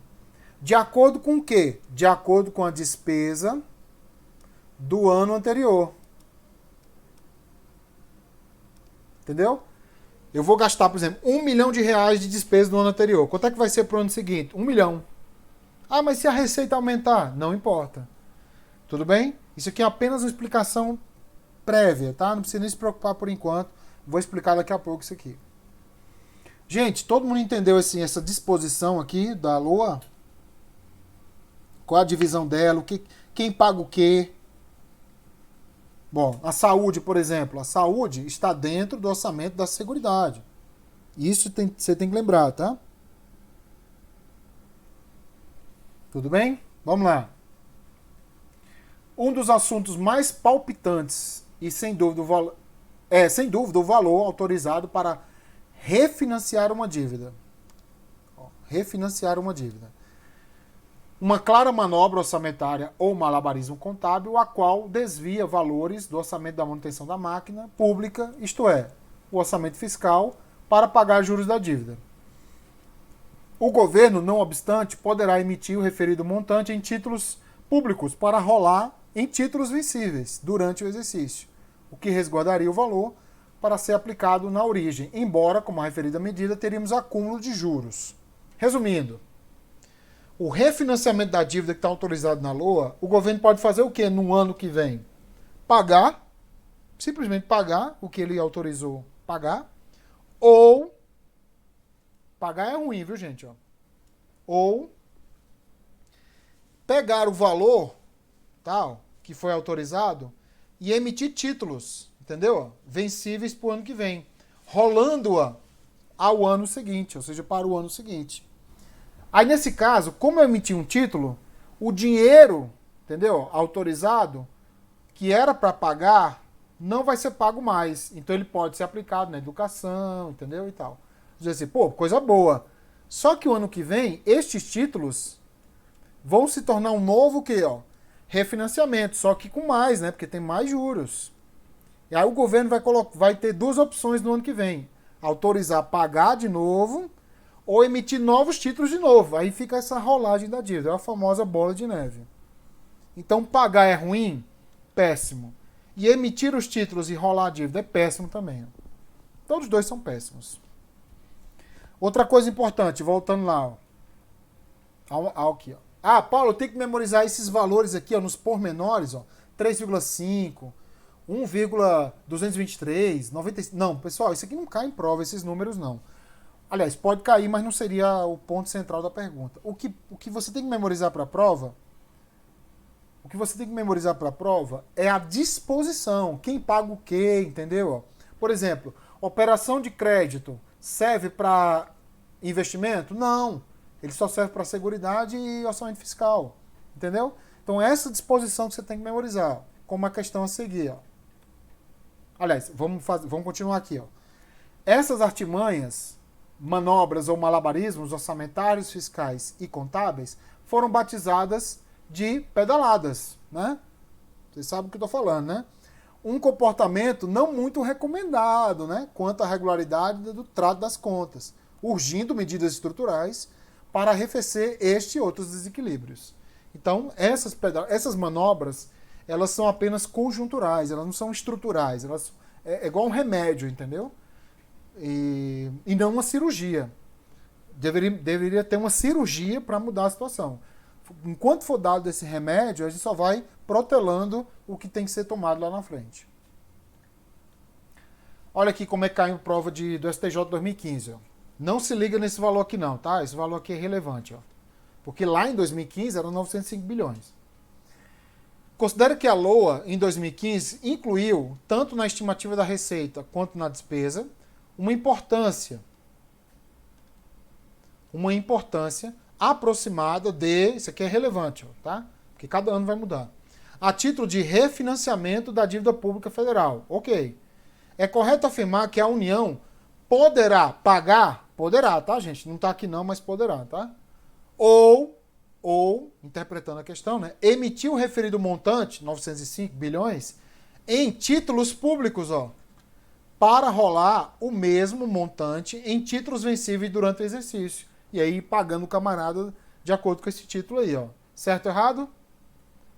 de acordo com o quê? De acordo com a despesa do ano anterior. Entendeu? Eu vou gastar, por exemplo, R$1 milhão de despesa do ano anterior. Quanto é que vai ser para o ano seguinte? 1 milhão. Ah, mas se a receita aumentar? Não importa. Tudo bem? Isso aqui é apenas uma explicação prévia, tá? Não precisa nem se preocupar por enquanto. Vou explicar daqui a pouco isso aqui. Gente, todo mundo entendeu assim, essa disposição aqui da LOA? Qual a divisão dela? Quem paga o quê? Bom, a saúde, por exemplo. A saúde está dentro do orçamento da Seguridade. Isso você tem que lembrar, tá? Tudo bem? Vamos lá. Um dos assuntos mais palpitantes e sem dúvida o valor autorizado para refinanciar uma dívida. Refinanciar uma dívida. Uma clara manobra orçamentária ou malabarismo contábil, a qual desvia valores do orçamento da manutenção da máquina pública, isto é, o orçamento fiscal, para pagar juros da dívida. O governo, não obstante, poderá emitir o referido montante em títulos públicos para rolar em títulos vencíveis durante o exercício, o que resguardaria o valor para ser aplicado na origem, embora, como a referida medida, teríamos acúmulo de juros. Resumindo, o refinanciamento da dívida que está autorizado na LOA, o governo pode fazer o quê no ano que vem? Pagar, simplesmente pagar o que ele autorizou pagar, ou, pagar é ruim, viu gente? Ou pegar o valor tal que foi autorizado e emitir títulos, entendeu? Vencíveis para o ano que vem, rolando-a ao ano seguinte, ou seja, para o ano seguinte. Aí, nesse caso, como eu emiti um título, o dinheiro, entendeu? Autorizado, que era para pagar, não vai ser pago mais. Então, ele pode ser aplicado na educação, entendeu? E tal. Dizer assim, pô, coisa boa. Só que o ano que vem, estes títulos vão se tornar um novo o quê? Refinanciamento, só que com mais, né? Porque tem mais juros. E aí o governo vai ter duas opções no ano que vem. Autorizar pagar de novo ou emitir novos títulos de novo. Aí fica essa rolagem da dívida, é a famosa bola de neve. Então pagar é ruim? Péssimo. E emitir os títulos e rolar a dívida é péssimo também. Todos os dois são péssimos. Outra coisa importante, voltando lá. Aqui, Ah, Paulo, eu tenho que memorizar esses valores aqui nos pormenores. 3,5, 1,223, 95. Não, pessoal, isso aqui não cai em prova, esses números não. Aliás, pode cair, mas não seria o ponto central da pergunta. O que você tem que memorizar para a prova, é a disposição. Quem paga o quê, entendeu? Por exemplo, operação de crédito serve para investimento? Não. Ele só serve para seguridade e orçamento fiscal. Entendeu? Então, essa disposição que você tem que memorizar, como a questão a seguir. Aliás, vamos continuar aqui. Essas artimanhas, manobras ou malabarismos orçamentários, fiscais e contábeis foram batizadas de pedaladas, né? Vocês sabem o que eu estou falando, né? Um comportamento não muito recomendado, né? Quanto à regularidade do trato das contas, urgindo medidas estruturais para arrefecer este e outros desequilíbrios. Então, essas manobras, elas são apenas conjunturais, elas não são estruturais, é igual um remédio, entendeu? E não uma cirurgia. Deveria ter uma cirurgia para mudar a situação. Enquanto for dado esse remédio, a gente só vai protelando o que tem que ser tomado lá na frente. Olha aqui como é que caiu a prova do STJ 2015. Não se liga nesse valor aqui não, tá? Esse valor aqui é relevante. Porque lá em 2015 eram 905 bilhões. Considera que a LOA, em 2015, incluiu, tanto na estimativa da receita quanto na despesa, uma importância uma importância aproximada de... Isso aqui é relevante, ó, tá? Porque cada ano vai mudar. A título de refinanciamento da dívida pública federal. Ok. É correto afirmar que a União poderá pagar... Poderá, tá, gente? Não está aqui não, mas poderá, tá? Ou, interpretando a questão, né, emitir o referido montante, 905 bilhões, em títulos públicos, ó, para rolar o mesmo montante em títulos vencíveis durante o exercício. E aí pagando o camarada de acordo com esse título aí, ó. Certo ou errado?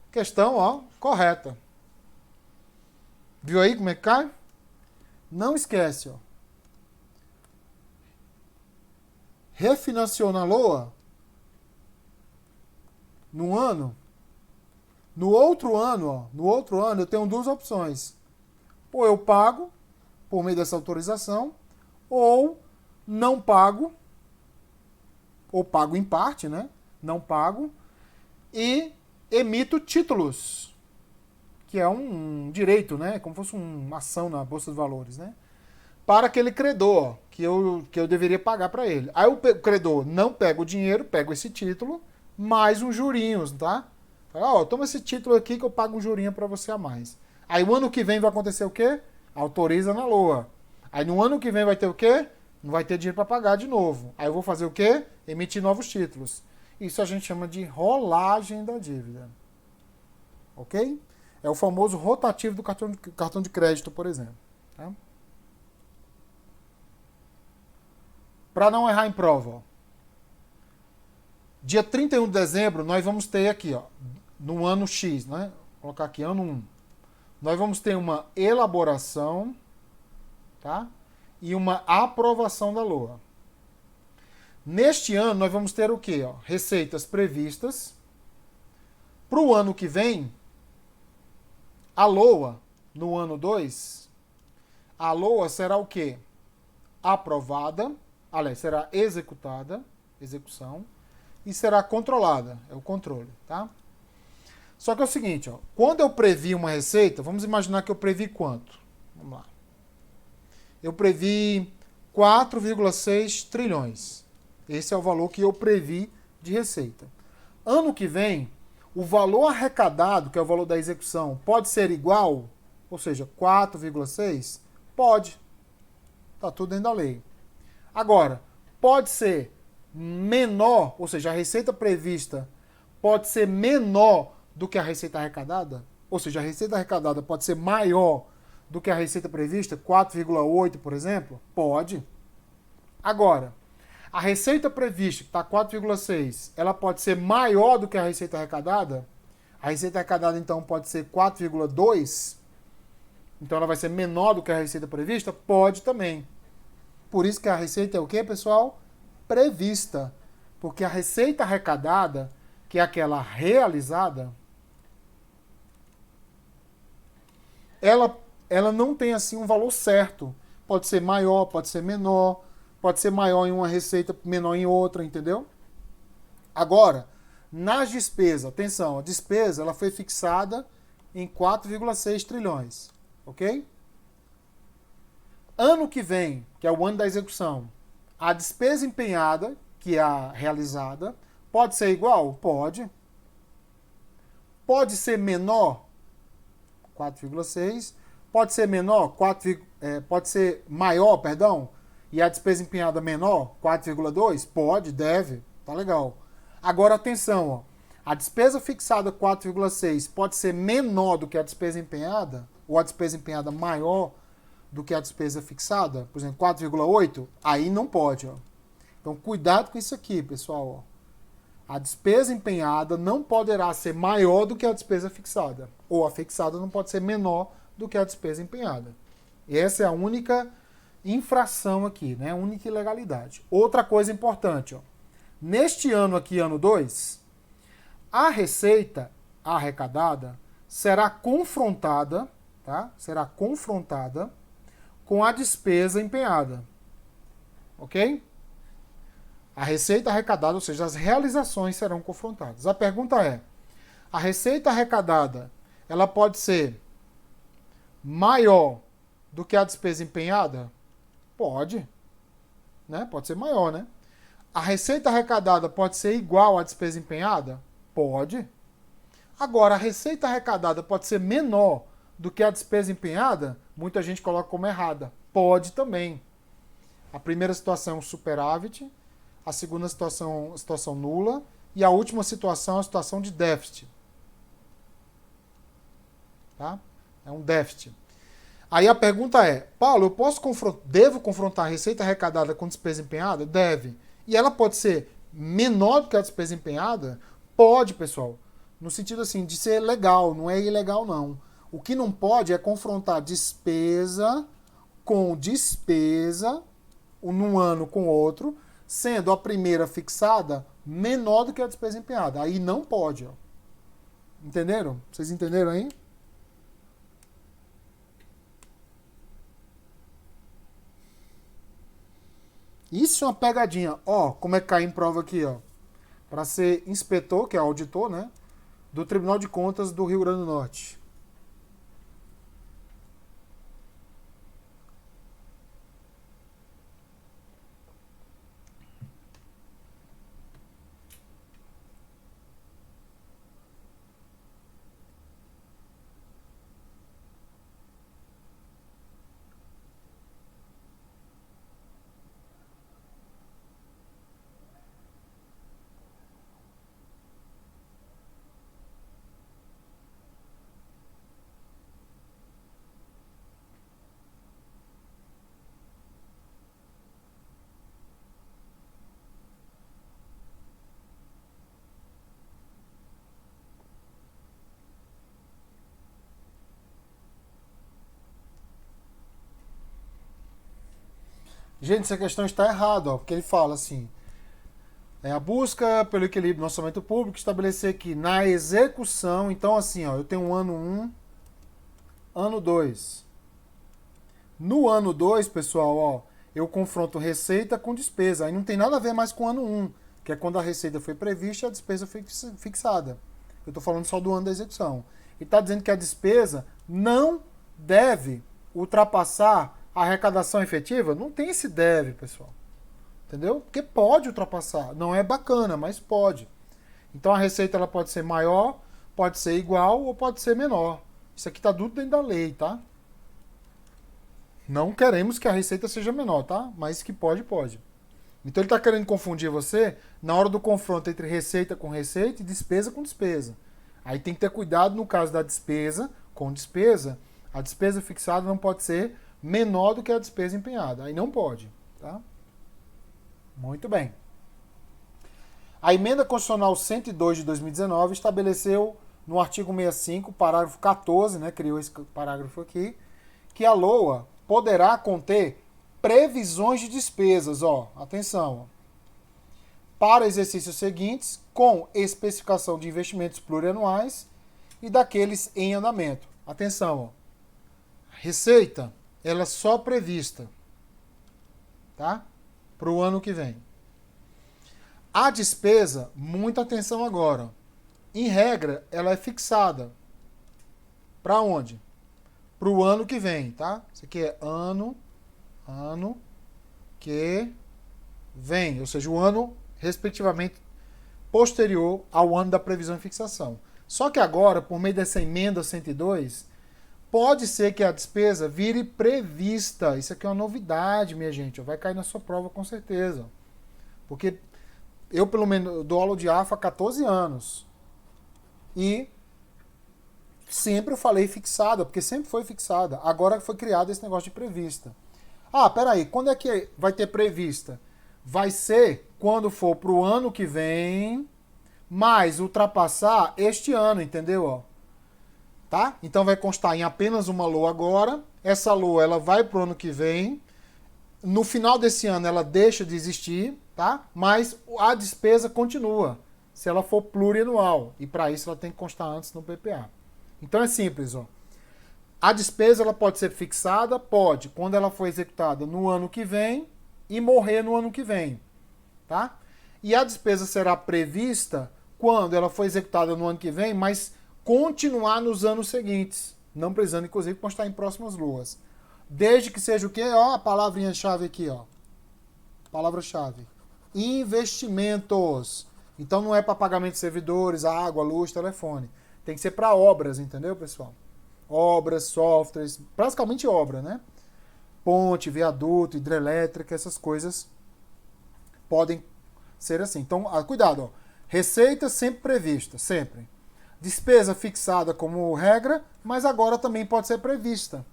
Questão, ó, correta. Viu aí como é que cai? Não esquece, ó. Refinanciou na LOA no ano. No outro ano, ó, no outro ano eu tenho duas opções. Ou eu pago por meio dessa autorização, ou não pago, ou pago em parte, né? Não pago, e emito títulos, que é um direito, né? Como se fosse uma ação na Bolsa de Valores, né? Para aquele credor que eu deveria pagar para ele. Aí o credor não pega o dinheiro, pega esse título, mais uns jurinhos, tá? Fala, ó, toma esse título aqui que eu pago um jurinho para você a mais. Aí o ano que vem vai acontecer o quê? Autoriza na LOA. Aí no ano que vem vai ter o quê? Não vai ter dinheiro para pagar de novo. Aí eu vou fazer o quê? Emitir novos títulos. Isso a gente chama de rolagem da dívida. Ok? É o famoso rotativo do cartão de crédito, por exemplo. Tá? Para não errar em prova, ó. Dia 31 de dezembro, nós vamos ter aqui, ó, no ano X, né? Vou colocar aqui, ano 1. Nós vamos ter uma elaboração, tá? E uma aprovação da LOA. Neste ano, nós vamos ter o quê? Ó? Receitas previstas. Para o ano que vem, a LOA, no ano 2, a LOA será o quê? Aprovada, aliás, será executada, execução, e será controlada, é o controle, tá? Só que é o seguinte, ó, quando eu previ uma receita, vamos imaginar que eu previ quanto? Vamos lá. Eu previ 4,6 trilhões. Esse é o valor que eu previ de receita. Ano que vem, o valor arrecadado, que é o valor da execução, pode ser igual, ou seja, 4,6? Pode. Está tudo dentro da lei. Agora, pode ser menor, ou seja, a receita prevista pode ser menor do que a receita arrecadada? Ou seja, a receita arrecadada pode ser maior do que a receita prevista, 4,8, por exemplo? Pode. Agora, a receita prevista, que está 4,6, ela pode ser maior do que a receita arrecadada? A receita arrecadada, então, pode ser 4,2? Então, ela vai ser menor do que a receita prevista? Pode também. Por isso que a receita é o quê, pessoal? Prevista. Porque a receita arrecadada, que é aquela realizada, ela não tem assim um valor certo. Pode ser maior, pode ser menor, pode ser maior em uma receita, menor em outra, entendeu? Agora, nas despesas, atenção, a despesa ela foi fixada em 4,6 trilhões, ok? Ano que vem, que é o ano da execução, a despesa empenhada, que é a realizada, pode ser igual? Pode. Pode ser menor? 4,6. Pode ser menor? Pode ser maior, perdão, e a despesa empenhada menor? 4,2? Pode, deve. Tá legal. Agora, atenção, ó. A despesa fixada 4,6 pode ser menor do que a despesa empenhada? Ou a despesa empenhada maior do que a despesa fixada? Por exemplo, 4,8? Aí não pode, ó. Então, cuidado com isso aqui, pessoal, ó. A despesa empenhada não poderá ser maior do que a despesa fixada. Ou a fixada não pode ser menor do que a despesa empenhada. Essa é a única infração aqui, né? A única ilegalidade. Outra coisa importante, ó. Neste ano aqui, ano 2, a receita arrecadada será confrontada, tá? Será confrontada com a despesa empenhada. Ok? A receita arrecadada, ou seja, as realizações serão confrontadas. A pergunta é, a receita arrecadada, ela pode ser maior do que a despesa empenhada? Pode. Né? Pode ser maior, né? A receita arrecadada pode ser igual à despesa empenhada? Pode. Agora, a receita arrecadada pode ser menor do que a despesa empenhada? Muita gente coloca como errada. Pode também. A primeira situação é um superávit, a segunda situação nula, e a última situação é a situação de déficit. Tá? É um déficit. Aí a pergunta é, Paulo, devo confrontar a receita arrecadada com despesa empenhada? Deve. E ela pode ser menor do que a despesa empenhada? Pode, pessoal. No sentido assim, de ser legal, não é ilegal não. O que não pode é confrontar despesa com despesa, num ano com outro, sendo a primeira fixada menor do que a despesa empenhada. Aí não pode. Ó. Entenderam? Vocês entenderam aí? Isso é uma pegadinha. Ó, como é que cai em prova aqui, ó. Para ser inspetor, que é auditor, né? Do Tribunal de Contas do Rio Grande do Norte. Gente, essa questão está errada, ó, porque ele fala assim, a busca pelo equilíbrio no orçamento público, estabelecer que na execução, então assim, ó, eu tenho um ano 1, ano 2. No ano 2, pessoal, ó, eu confronto receita com despesa. Aí não tem nada a ver mais com o ano 1, que é quando a receita foi prevista e a despesa foi fixada. Eu estou falando só do ano da execução. E está dizendo que a despesa não deve ultrapassar a arrecadação efetiva? Não tem esse deve, pessoal. Entendeu? Porque pode ultrapassar. Não é bacana, mas pode. Então a receita ela pode ser maior, pode ser igual ou pode ser menor. Isso aqui está tudo dentro da lei, tá? Não queremos que a receita seja menor, tá? Mas que pode, pode. Então ele está querendo confundir você na hora do confronto entre receita com receita e despesa com despesa. Aí tem que ter cuidado no caso da despesa com despesa. A despesa fixada não pode ser menor do que a despesa empenhada. Aí não pode, tá? Muito bem. A Emenda Constitucional 102 de 2019 estabeleceu no artigo 65, parágrafo 14, né, criou esse parágrafo aqui, que a LOA poderá conter previsões de despesas, ó, atenção, para exercícios seguintes, com especificação de investimentos plurianuais e daqueles em andamento. Atenção, ó, receita, ela é só prevista, tá? Para o ano que vem. A despesa, muita atenção agora. Em regra, ela é fixada. Para onde? Para o ano que vem, tá? Isso aqui é ano que vem, ou seja, o ano, respectivamente, posterior ao ano da previsão e fixação. Só que agora, por meio dessa emenda 102, pode ser que a despesa vire prevista. Isso aqui é uma novidade, minha gente. Vai cair na sua prova com certeza. Porque eu, pelo menos, dou aula de AFA há 14 anos. E sempre eu falei fixada, porque sempre foi fixada. Agora foi criado esse negócio de prevista. Ah, peraí, quando é que vai ter prevista? Vai ser quando for para o ano que vem, mas ultrapassar este ano, entendeu? Ó, tá? Então vai constar em apenas uma LOA agora. Essa LOA ela vai para o ano que vem. No final desse ano ela deixa de existir, tá? Mas a despesa continua, se ela for plurianual. E para isso ela tem que constar antes no PPA. Então é simples, ó. A despesa ela pode ser fixada? Pode, quando ela for executada no ano que vem e morrer no ano que vem, tá? E a despesa será prevista quando ela for executada no ano que vem, mas continuar nos anos seguintes, não precisando, inclusive, constar em próximas luas. Desde que seja o quê? Ó, a palavrinha-chave aqui, ó. Palavra-chave. investimentos. Então não é para pagamento de servidores, água, luz, telefone. Tem que ser para obras, entendeu, pessoal? Obras, softwares, praticamente obra, né? Ponte, viaduto, hidrelétrica, essas coisas podem ser assim. Então, cuidado, ó. Receita sempre prevista, sempre. Despesa fixada como regra, mas agora também pode ser prevista,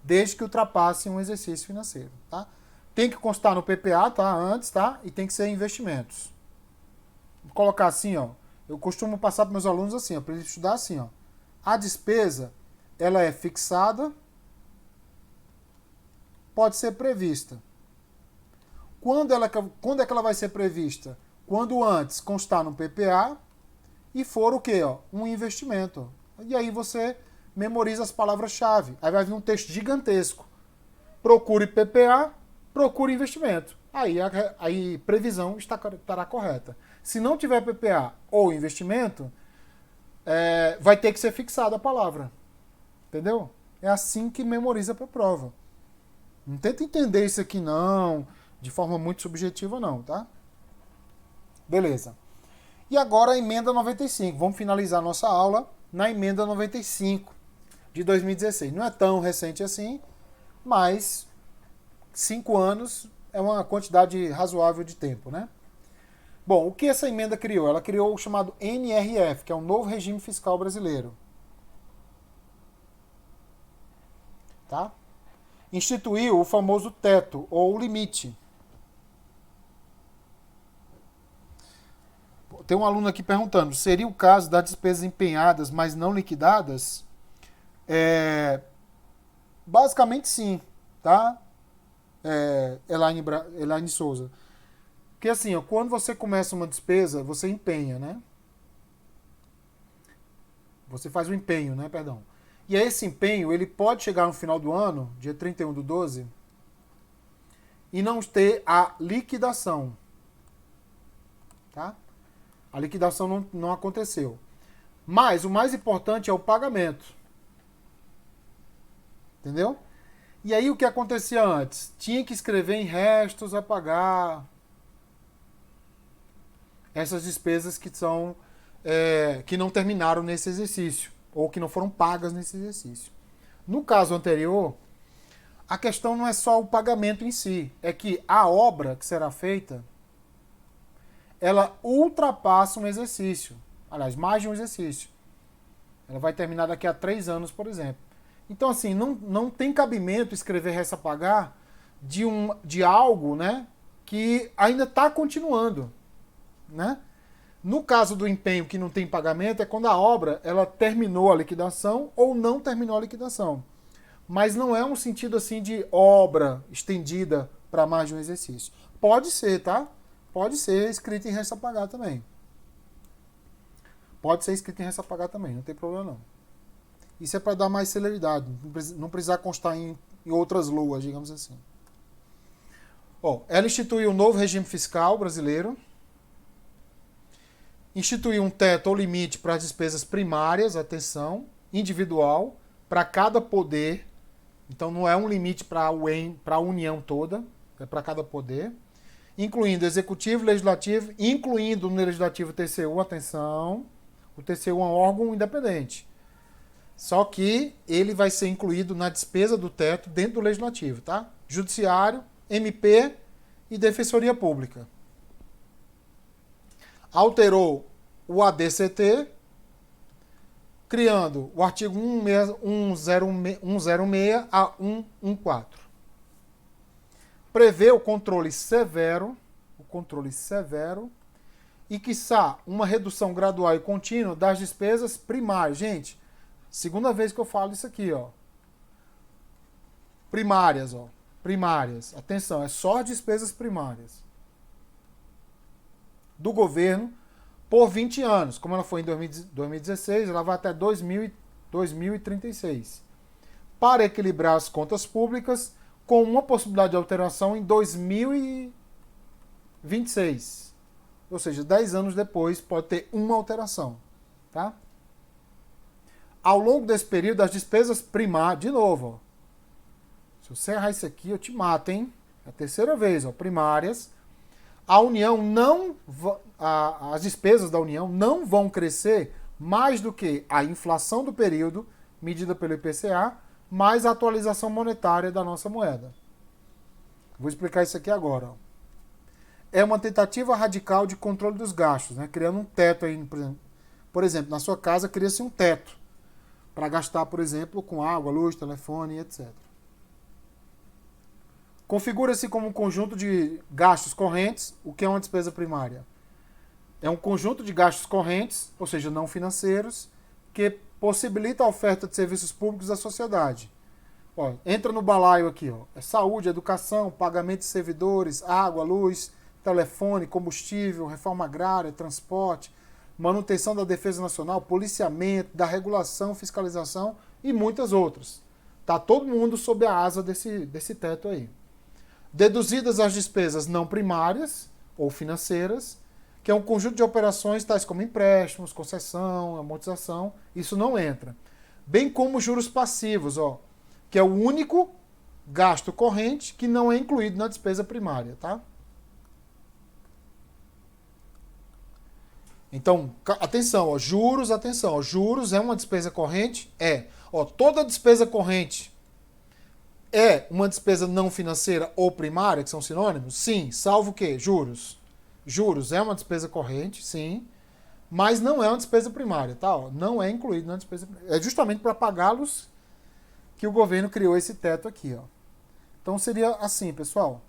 desde que ultrapasse um exercício financeiro, tá? Tem que constar no PPA, tá? Antes, tá? E tem que ser investimentos. Vou colocar assim, ó. Eu costumo passar para meus alunos assim, ó, para eles estudar assim, ó. A despesa, ela é fixada, pode ser prevista. Quando é que ela vai ser prevista? Quando antes constar no PPA e for o quê? Ó? Um investimento. E aí você memoriza as palavras-chave. Aí vai vir um texto gigantesco. Procure PPA, procure investimento. Aí previsão estará correta. Se não tiver PPA ou investimento, vai ter que ser fixada a palavra. Entendeu? É assim que memoriza para a prova. Não tenta entender isso aqui não, de forma muito subjetiva não, tá? Beleza. E agora a emenda 95. Vamos finalizar nossa aula na emenda 95 de 2016. Não é tão recente assim, mas 5 anos é uma quantidade razoável de tempo, né? Bom, o que essa emenda criou? Ela criou o chamado NRF, que é o Novo Regime Fiscal Brasileiro. Tá? Instituiu o famoso teto, ou limite. Tem um aluno aqui perguntando, seria o caso das despesas empenhadas, mas não liquidadas? Basicamente sim, tá? Elaine Souza. Porque assim, ó, quando você começa uma despesa, você empenha, né? Você faz o empenho, né? Perdão. E esse empenho, ele pode chegar no final do ano, dia 31/12, e não ter a liquidação. Tá? A liquidação não aconteceu. Mas o mais importante é o pagamento. Entendeu? E aí o que acontecia antes? Tinha que escrever em restos a pagar essas despesas que não terminaram nesse exercício, ou que não foram pagas nesse exercício. No caso anterior, a questão não é só o pagamento em si, é que a obra que será feita, ela ultrapassa um exercício. Aliás, mais de um exercício. Ela vai terminar daqui a 3 anos, por exemplo. Então, assim, não tem cabimento escrever resta a pagar de algo, né, que ainda está continuando. Né? No caso do empenho que não tem pagamento, é quando a obra ela terminou a liquidação ou não terminou a liquidação. Mas não é um sentido assim de obra estendida para mais de um exercício. Pode ser, tá? Pode ser escrito em resta a pagar também. Pode ser escrito em resta a pagar também, não tem problema não. Isso é para dar mais celeridade, não precisar constar em outras luas, digamos assim. Ela instituiu um novo regime fiscal brasileiro, instituiu um teto ou limite para as despesas primárias, atenção, individual, para cada poder. Então não é um limite para a União toda, é para cada poder. Incluindo executivo, legislativo, incluindo no legislativo o TCU, atenção, o TCU é um órgão independente. Só que ele vai ser incluído na despesa do teto dentro do legislativo, tá? Judiciário, MP e Defensoria Pública. Alterou o ADCT, criando o artigo 106 a 114. Prevê o controle severo e, quiçá, uma redução gradual e contínua das despesas primárias. Gente, segunda vez que eu falo isso aqui, ó. Primárias, ó. Primárias. Atenção, é só despesas primárias. Do governo por 20 anos. Como ela foi em 2016, ela vai até 2036. Para equilibrar as contas públicas, com uma possibilidade de alteração em 2026. Ou seja, 10 anos depois pode ter uma alteração. Tá? Ao longo desse período, as despesas primárias, de novo, ó, se você errar isso aqui, eu te mato, hein? É a terceira vez, ó, primárias, a União não, as despesas da União não vão crescer mais do que a inflação do período, medida pelo IPCA, mais a atualização monetária da nossa moeda. Vou explicar isso aqui agora. É uma tentativa radical de controle dos gastos, né? Criando um teto aí, por exemplo, na sua casa cria-se um teto para gastar, por exemplo, com água, luz, telefone, etc. Configura-se como um conjunto de gastos correntes, o que é uma despesa primária. É um conjunto de gastos correntes, ou seja, não financeiros, que possibilita a oferta de serviços públicos à sociedade. Ó, entra no balaio aqui, ó. É saúde, educação, pagamento de servidores, água, luz, telefone, combustível, reforma agrária, transporte, manutenção da defesa nacional, policiamento, da regulação, fiscalização e muitas outras. Tá todo mundo sob a asa desse teto aí. Deduzidas as despesas não primárias ou financeiras, que é um conjunto de operações tais como empréstimos, concessão, amortização, isso não entra. Bem como juros passivos, ó, que é o único gasto corrente que não é incluído na despesa primária, tá? Então, atenção, ó, juros é uma despesa corrente? É. Ó, toda despesa corrente é uma despesa não financeira ou primária, que são sinônimos? Sim, salvo o quê? Juros. Juros é uma despesa corrente, sim, mas não é uma despesa primária, tá? Ó, não é incluído na despesa primária. É justamente para pagá-los que o governo criou esse teto aqui, ó. Então seria assim, pessoal.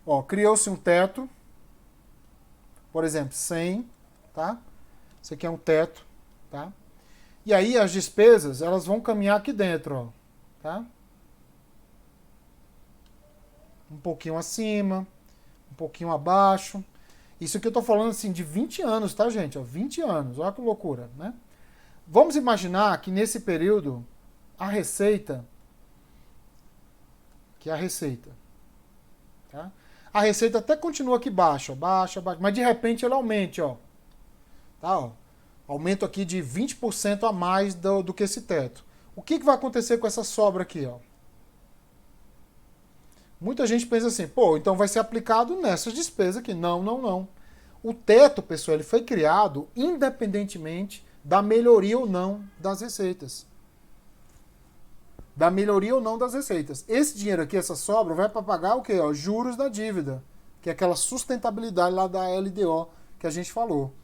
Ó, criou-se um teto, por exemplo, 100, tá? Isso aqui é um teto, tá? E aí as despesas, elas vão caminhar aqui dentro, ó, tá? Um pouquinho acima, um pouquinho abaixo. Isso aqui eu tô falando assim de 20 anos, tá, gente? Ó, 20 anos, olha que loucura, né? Vamos imaginar que nesse período a receita, tá? A receita até continua aqui baixa, baixa, mas de repente ela aumente, ó. Tá, ó. Aumento aqui de 20% a mais do que esse teto. O que vai acontecer com essa sobra aqui, ó? Muita gente pensa assim, pô, então vai ser aplicado nessas despesas aqui. Não, não, não. O teto, pessoal, ele foi criado independentemente da melhoria ou não das receitas. Da melhoria ou não das receitas. Esse dinheiro aqui, essa sobra, vai para pagar o quê? Ó, juros da dívida, que é aquela sustentabilidade lá da LDO que a gente falou.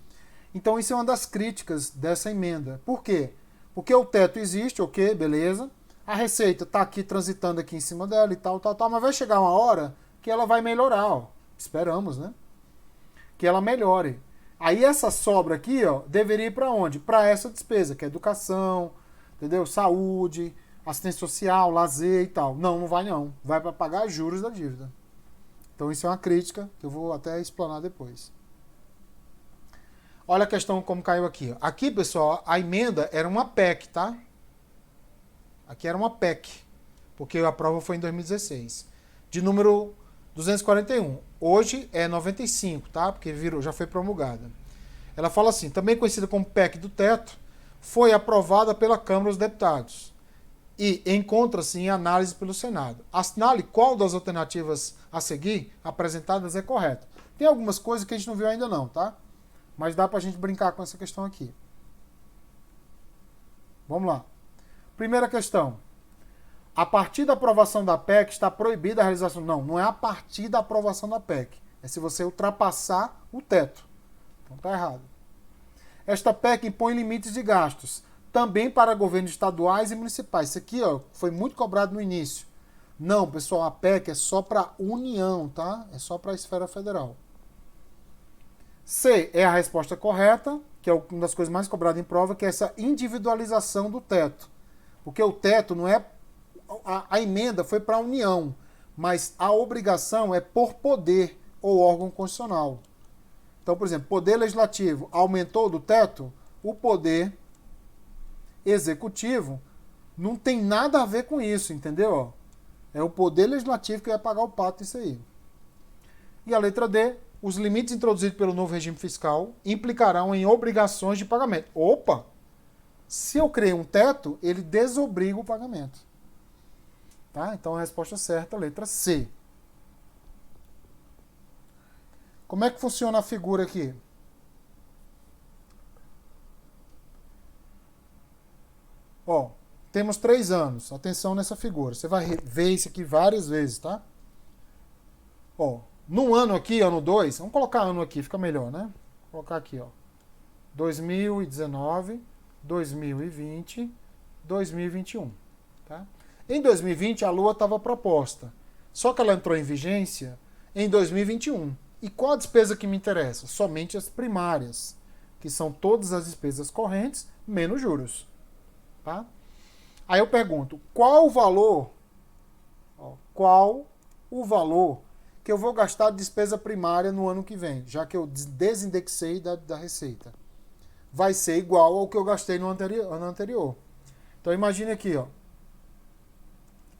Então isso é uma das críticas dessa emenda. Por quê? Porque o teto existe, ok, beleza. A receita está aqui transitando aqui em cima dela e tal, mas vai chegar uma hora que ela vai melhorar, ó. Esperamos, né? Que ela melhore. Aí essa sobra aqui, ó, deveria ir para onde? Para essa despesa, que é educação, entendeu? Saúde, assistência social, lazer e tal. Não, não vai não. Vai para pagar juros da dívida. Então isso é uma crítica que eu vou até explanar depois. Olha a questão como caiu aqui. Aqui, pessoal, a emenda era uma PEC, tá? Aqui era uma PEC, porque a prova foi em 2016. De número 241. Hoje é 95, tá? Porque já foi promulgada. Ela fala assim, também conhecida como PEC do teto, foi aprovada pela Câmara dos Deputados e encontra-se em análise pelo Senado. Assinale qual das alternativas a seguir apresentadas é correta. Tem algumas coisas que a gente não viu ainda não, tá? Mas dá pra gente brincar com essa questão aqui. Vamos lá. Primeira questão. A partir da aprovação da PEC está proibida a realização... Não, não é a partir da aprovação da PEC. É se você ultrapassar o teto. Então tá errado. Esta PEC impõe limites de gastos, também para governos estaduais e municipais. Isso aqui, ó, foi muito cobrado no início. Não, pessoal, a PEC é só para a União, tá? É só para a esfera federal. C é a resposta correta, que é uma das coisas mais cobradas em prova, que é essa individualização do teto. Porque o teto não é... A emenda foi para a União, mas a obrigação é por poder ou órgão constitucional. Então, por exemplo, poder legislativo aumentou do teto, o poder executivo não tem nada a ver com isso, entendeu? É o poder legislativo que vai pagar o pato isso aí. E a letra D, os limites introduzidos pelo novo regime fiscal implicarão em obrigações de pagamento. Opa! Se eu criei um teto, ele desobriga o pagamento. Tá? Então a resposta certa, letra C. Como é que funciona a figura aqui? Ó, temos 3 anos. Atenção nessa figura. Você vai ver isso aqui várias vezes, tá? Ó, num ano aqui, ano 2, vamos colocar ano aqui, fica melhor, né? Vou colocar aqui, ó. 2019, 2020, 2021, tá? Em 2020 a Lua estava proposta, só que ela entrou em vigência em 2021. E qual a despesa que me interessa? Somente as primárias, que são todas as despesas correntes menos juros, tá? Aí eu pergunto, qual o valor, qual o valor que eu vou gastar de despesa primária no ano que vem, já que eu desindexei da receita? Vai ser igual ao que eu gastei no ano anterior. Então imagine aqui, ó.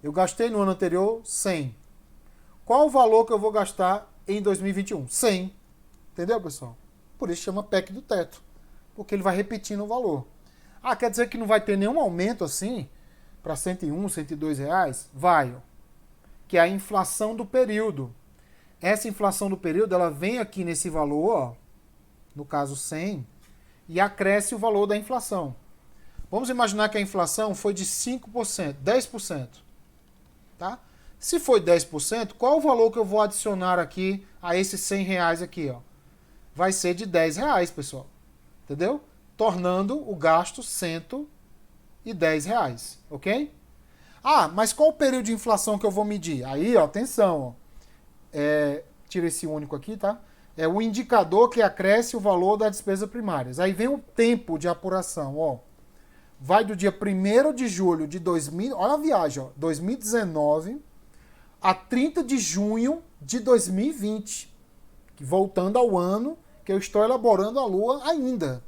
Eu gastei no ano anterior 100. Qual o valor que eu vou gastar em 2021? 100. Entendeu, pessoal? Por isso chama PEC do teto, porque ele vai repetindo o valor. Ah, quer dizer que não vai ter nenhum aumento assim para 101, 102 reais? Vai, ó. Que é a inflação do período. Essa inflação do período, ela vem aqui nesse valor, ó, no caso 100, e acresce o valor da inflação. Vamos imaginar que a inflação foi de 5%, 10%. Tá? Se foi 10%, qual o valor que eu vou adicionar aqui a esses 100 reais aqui? Ó? Vai ser de 10 reais, pessoal. Entendeu? Tornando o gasto 110 reais. Ok? Ah, mas qual o período de inflação que eu vou medir? Aí, ó, atenção. Ó. Tira esse único aqui, tá? É o indicador que acresce o valor da despesa primária. Aí vem o tempo de apuração, ó. Vai do dia 1º de julho de 2000, olha a viagem, ó, 2019 a 30 de junho de 2020, voltando ao ano que eu estou elaborando a Lua ainda.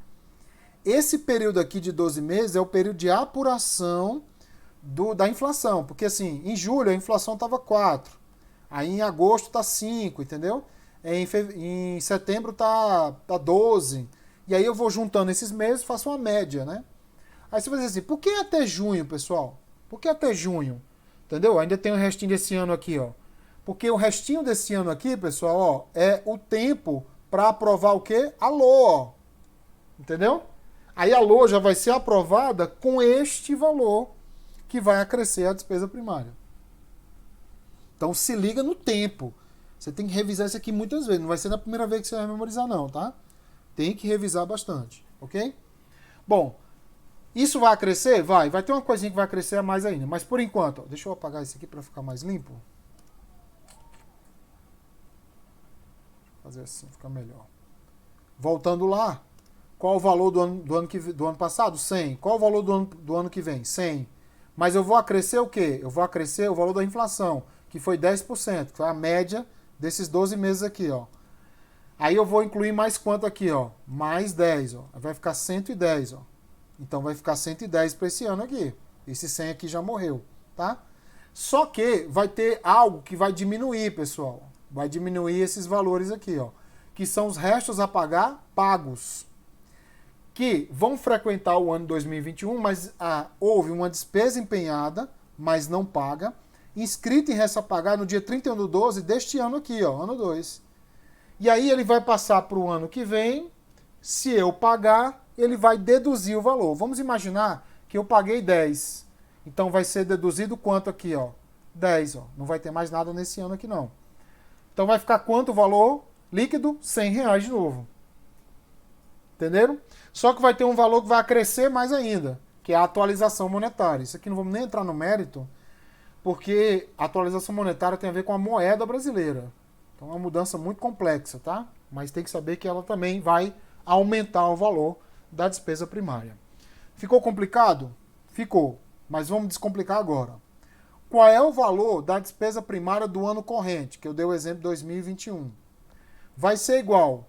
Esse período aqui de 12 meses é o período de apuração da inflação, porque assim, em julho a inflação estava 4, aí em agosto está 5, entendeu? Em setembro tá 12, e aí eu vou juntando esses meses e faço uma média, né? Aí você vai dizer assim, por que até junho, pessoal? Por que até junho? Entendeu? Ainda tem o restinho desse ano aqui, ó. Porque o restinho desse ano aqui, pessoal, ó, é o tempo para aprovar o quê? A LOA. Entendeu? Aí a LOA já vai ser aprovada com este valor que vai acrescer a despesa primária. Então se liga no tempo. Você tem que revisar isso aqui muitas vezes. Não vai ser na primeira vez que você vai memorizar, não, tá? Tem que revisar bastante, ok? Bom, isso vai crescer? Vai ter uma coisinha que vai crescer a mais ainda. Mas por enquanto, ó, deixa eu apagar isso aqui para ficar mais limpo. Fazer assim, fica melhor. Voltando lá, qual o valor do ano passado? 100. Qual o valor do ano que vem? 100. Mas eu vou acrescer o quê? Eu vou acrescer o valor da inflação, que foi 10%, que foi a média desses 12 meses aqui, ó. Aí eu vou incluir mais quanto aqui, ó? Mais 10, ó. Vai ficar 110, ó. Então vai ficar 110 para esse ano aqui. Esse 100 aqui já morreu, tá? Só que vai ter algo que vai diminuir, pessoal. Vai diminuir esses valores aqui, ó. Que são os restos a pagar pagos. Que vão frequentar o ano 2021, mas houve uma despesa empenhada, mas não paga, inscrita em resto a pagar no dia 31/12 deste ano aqui, ó, ano 2. E aí ele vai passar para o ano que vem, se eu pagar, ele vai deduzir o valor. Vamos imaginar que eu paguei 10. Então vai ser deduzido quanto aqui, ó? 10, ó. Não vai ter mais nada nesse ano aqui, não. Então vai ficar quanto o valor líquido? 100 reais de novo. Entenderam? Só que vai ter um valor que vai crescer mais ainda, que é a atualização monetária. Isso aqui não vamos nem entrar no mérito, porque a atualização monetária tem a ver com a moeda brasileira. Então é uma mudança muito complexa, tá? Mas tem que saber que ela também vai aumentar o valor da despesa primária. Ficou complicado? Ficou. Mas vamos descomplicar agora. Qual é o valor da despesa primária do ano corrente? Que eu dei o exemplo de 2021. Vai ser igual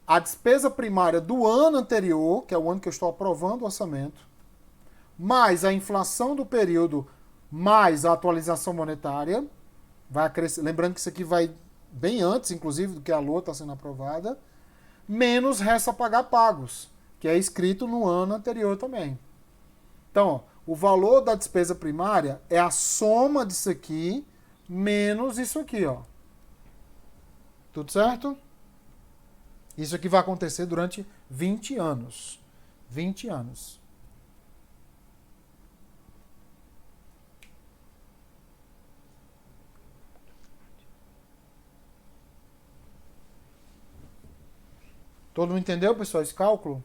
a despesa primária do ano anterior, que é o ano que eu estou aprovando o orçamento, mais a inflação do período, mais a atualização monetária. Vai crescer. Lembrando que isso aqui vai bem antes, inclusive, do que a LOA está sendo aprovada, menos resta a pagar pagos, que é escrito no ano anterior também. Então, ó, o valor da despesa primária é a soma disso aqui menos isso aqui, ó. Tudo certo? Isso aqui vai acontecer durante 20 anos. 20 anos. Todo mundo entendeu, pessoal, esse cálculo?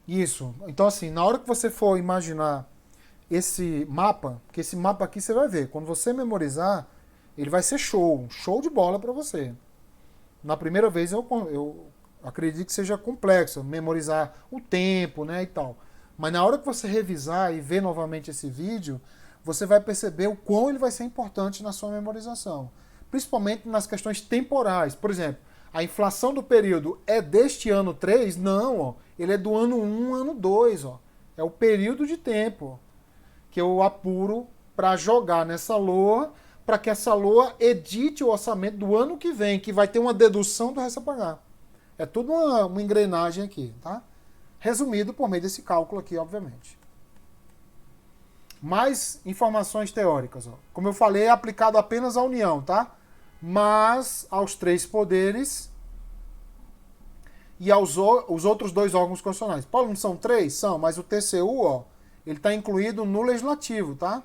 Isso. Então, assim, na hora que você for imaginar esse mapa, porque esse mapa aqui você vai ver, quando você memorizar, ele vai ser show, show de bola para você. Na primeira vez eu acredito que seja complexo, memorizar o tempo, né, e tal. Mas na hora que você revisar e ver novamente esse vídeo, você vai perceber o quão ele vai ser importante na sua memorização. Principalmente nas questões temporais. Por exemplo, a inflação do período é deste ano 3? Não, ó. Ele é do ano 1, ano 2. Ó. É o período de tempo que eu apuro para jogar nessa LOA, para que essa LOA edite o orçamento do ano que vem, que vai ter uma dedução do resto a pagar. É tudo uma engrenagem aqui, tá? Resumido por meio desse cálculo aqui, obviamente. Mais informações teóricas. Ó. Como eu falei, é aplicado apenas à União, tá? Mas aos 3 poderes e aos os outros 2 órgãos constitucionais. Paulo, não são 3? São, mas o TCU, ó, ele está incluído no Legislativo, tá?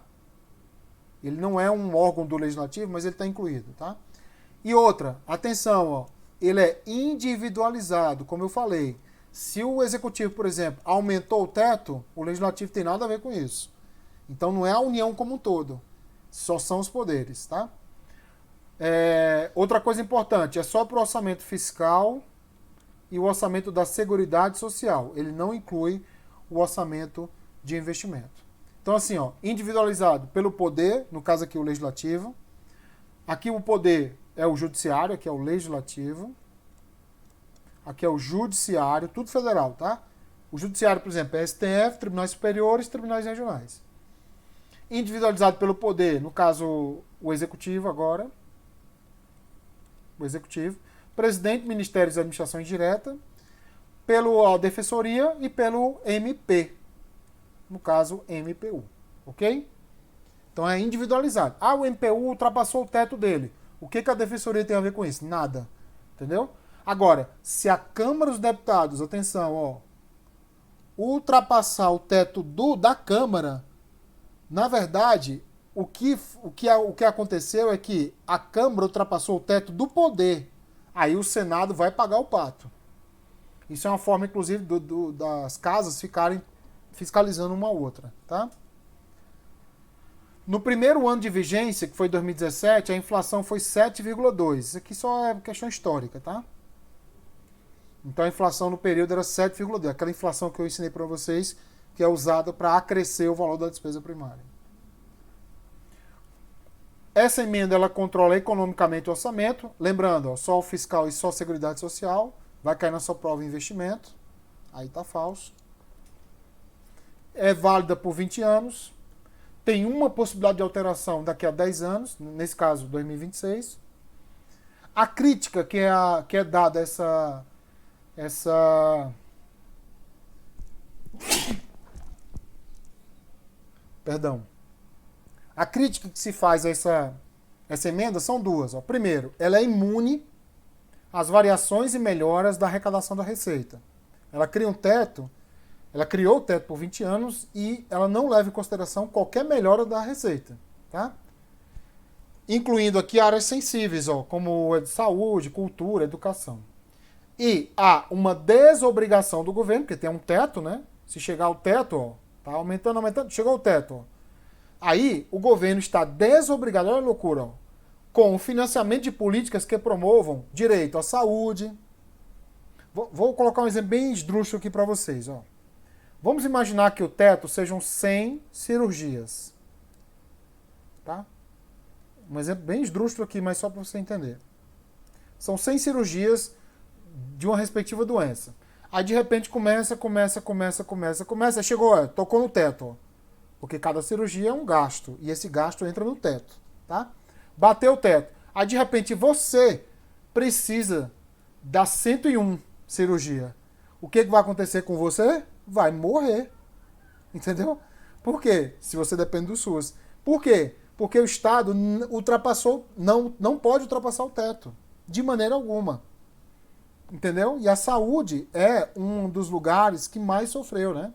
Ele não é um órgão do Legislativo, mas ele está incluído, tá? E outra, atenção, ó, ele é individualizado, como eu falei. Se o Executivo, por exemplo, aumentou o teto, o Legislativo tem nada a ver com isso. Então não é a União como um todo. Só são os poderes, tá? Outra coisa importante, é só para o orçamento fiscal e o orçamento da Seguridade Social. Ele não inclui o orçamento de investimento. Então assim, ó, individualizado pelo poder, no caso aqui o Legislativo. Aqui o poder é o Judiciário, aqui é o Legislativo. Aqui é o Judiciário, tudo federal, tá? O Judiciário, por exemplo, é STF, Tribunais Superiores, Tribunais Regionais. Individualizado pelo poder, no caso, o Executivo agora. O Executivo. Presidente, Ministérios e Administração Indireta. Pela Defensoria e pelo MP. No caso, MPU. Ok? Então é individualizado. Ah, o MPU ultrapassou o teto dele. O que a Defensoria tem a ver com isso? Nada. Entendeu? Agora, se a Câmara dos Deputados, atenção, ó, ultrapassar o teto da Câmara, na verdade, o que aconteceu é que a Câmara ultrapassou o teto do poder. Aí o Senado vai pagar o pato. Isso é uma forma, inclusive, das casas ficarem fiscalizando uma outra, tá? No primeiro ano de vigência, que foi 2017, a inflação foi 7,2. Isso aqui só é questão histórica, tá? Então a inflação no período era 7,2. Aquela inflação que eu ensinei para vocês, que é usada para acrescer o valor da despesa primária. Essa emenda ela controla economicamente o orçamento. Lembrando, ó, só o fiscal e só a Seguridade Social. Vai cair na sua prova investimento. Aí tá falso. É válida por 20 anos. Tem uma possibilidade de alteração daqui a 10 anos. Nesse caso, 2026. A crítica que é dada a A crítica que se faz a essa emenda são duas. Ó. Primeiro, ela é imune às variações e melhoras da arrecadação da Receita. Ela cria um teto, ela criou o teto por 20 anos e ela não leva em consideração qualquer melhora da Receita. Tá? Incluindo aqui áreas sensíveis, ó, como saúde, cultura, educação. E há uma desobrigação do governo, porque tem um teto, né? Se chegar ao teto, ó, tá aumentando, chegou ao teto, ó. Aí o governo está desobrigado, olha a loucura, ó, com o financiamento de políticas que promovam direito à saúde. Vou colocar um exemplo bem esdrúxulo aqui para vocês. Ó. Vamos imaginar que o teto sejam 100 cirurgias. Tá? Um exemplo bem esdrúxulo aqui, mas só para você entender. São 100 cirurgias de uma respectiva doença. Aí de repente começa, aí chegou, tocou no teto, ó. Porque cada cirurgia é um gasto, e esse gasto entra no teto, tá? Bateu o teto. Aí de repente você precisa da 101 cirurgia. O que vai acontecer com você? Vai morrer. Entendeu? Por quê? Se você depende do SUS. Por quê? Porque o Estado ultrapassou, não pode ultrapassar o teto. De maneira alguma. Entendeu? E a saúde é um dos lugares que mais sofreu, né?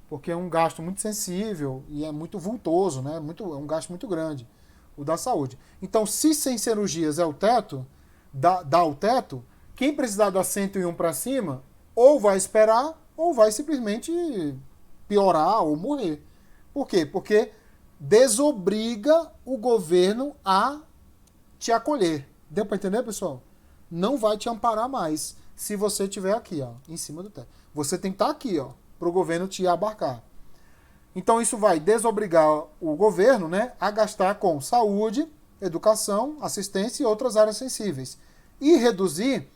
Porque é um gasto muito sensível e é muito vultoso, né? É um gasto muito grande, o da saúde. Então, se 100 cirurgias é o teto, dá o teto, quem precisar da 101 para cima, ou vai esperar, ou vai simplesmente piorar ou morrer. Por quê? Porque desobriga o governo a te acolher. Deu para entender, pessoal? Não vai te amparar mais se você estiver aqui, ó, em cima do teto. Você tem que estar aqui, ó, para o governo te abarcar. Então isso vai desobrigar o governo, né, a gastar com saúde, educação, assistência e outras áreas sensíveis. E reduzir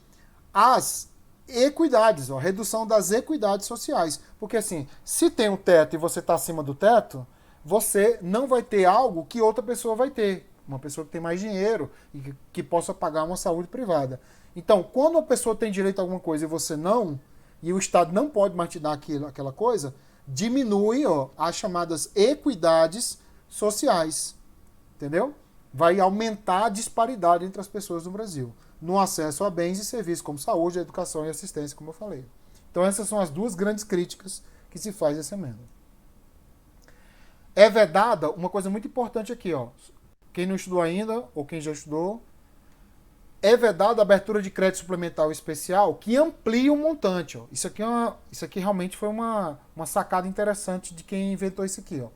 as equidades, ó, redução das equidades sociais. Porque assim, se tem um teto e você está acima do teto, você não vai ter algo que outra pessoa vai ter. Uma pessoa que tem mais dinheiro e que possa pagar uma saúde privada. Então, quando a pessoa tem direito a alguma coisa e você não, e o Estado não pode mais te dar aquela coisa, diminui, ó, as chamadas equidades sociais. Entendeu? Vai aumentar a disparidade entre as pessoas no Brasil, no acesso a bens e serviços como saúde, educação e assistência, como eu falei. Então essas são as duas grandes críticas que se faz a essa emenda. É vedada uma coisa muito importante aqui, ó. Quem não estudou ainda, ou quem já estudou, é vedada a abertura de crédito suplementar ou especial que amplia o montante. Ó. Isso aqui realmente foi uma sacada interessante de quem inventou isso aqui. Ó.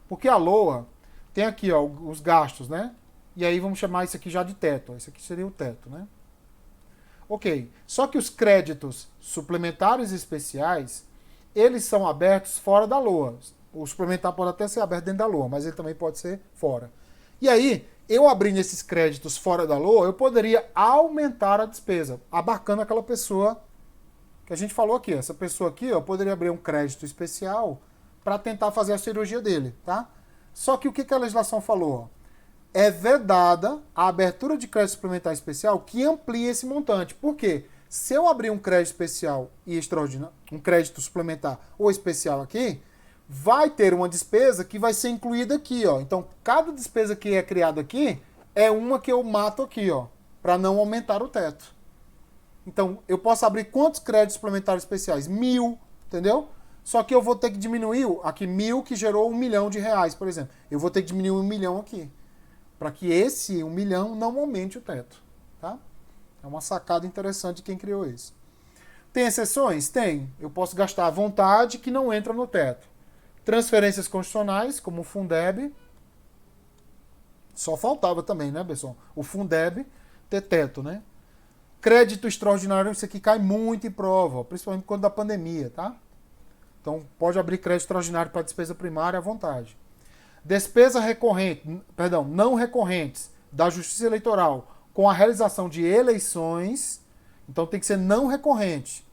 Porque a LOA tem aqui, ó, os gastos, né? E aí vamos chamar isso aqui já de teto. Ó. Isso aqui seria o teto, né? Ok. Só que os créditos suplementares e especiais, eles são abertos fora da LOA. O suplementar pode até ser aberto dentro da LOA, mas ele também pode ser fora. E aí, eu abrindo esses créditos fora da LOA, eu poderia aumentar a despesa, abarcando aquela pessoa que a gente falou aqui. Essa pessoa aqui, eu poderia abrir um crédito especial para tentar fazer a cirurgia dele, tá? Só que o que a legislação falou? É vedada a abertura de crédito suplementar especial que amplia esse montante. Por quê? Se eu abrir um crédito especial e extraordinário, um crédito suplementar ou especial aqui, vai ter uma despesa que vai ser incluída aqui, ó. Então, cada despesa que é criada aqui é uma que eu mato aqui, ó, para não aumentar o teto. Então, eu posso abrir quantos créditos suplementares especiais? 1.000, entendeu? Só que eu vou ter que diminuir aqui 1.000 que gerou R$1 milhão, por exemplo. Eu vou ter que diminuir 1 milhão aqui, para que esse 1 milhão não aumente o teto, tá? É uma sacada interessante de quem criou isso. Tem exceções? Tem. Eu posso gastar à vontade que não entra no teto. Transferências constitucionais, como o Fundeb. Só faltava também, né, pessoal? O Fundeb ter teto, né? Crédito extraordinário, isso aqui cai muito em prova, principalmente quando da pandemia, tá? Então, pode abrir crédito extraordinário para despesa primária à vontade. Despesa recorrente, não recorrentes da Justiça Eleitoral com a realização de eleições, então tem que ser não recorrente.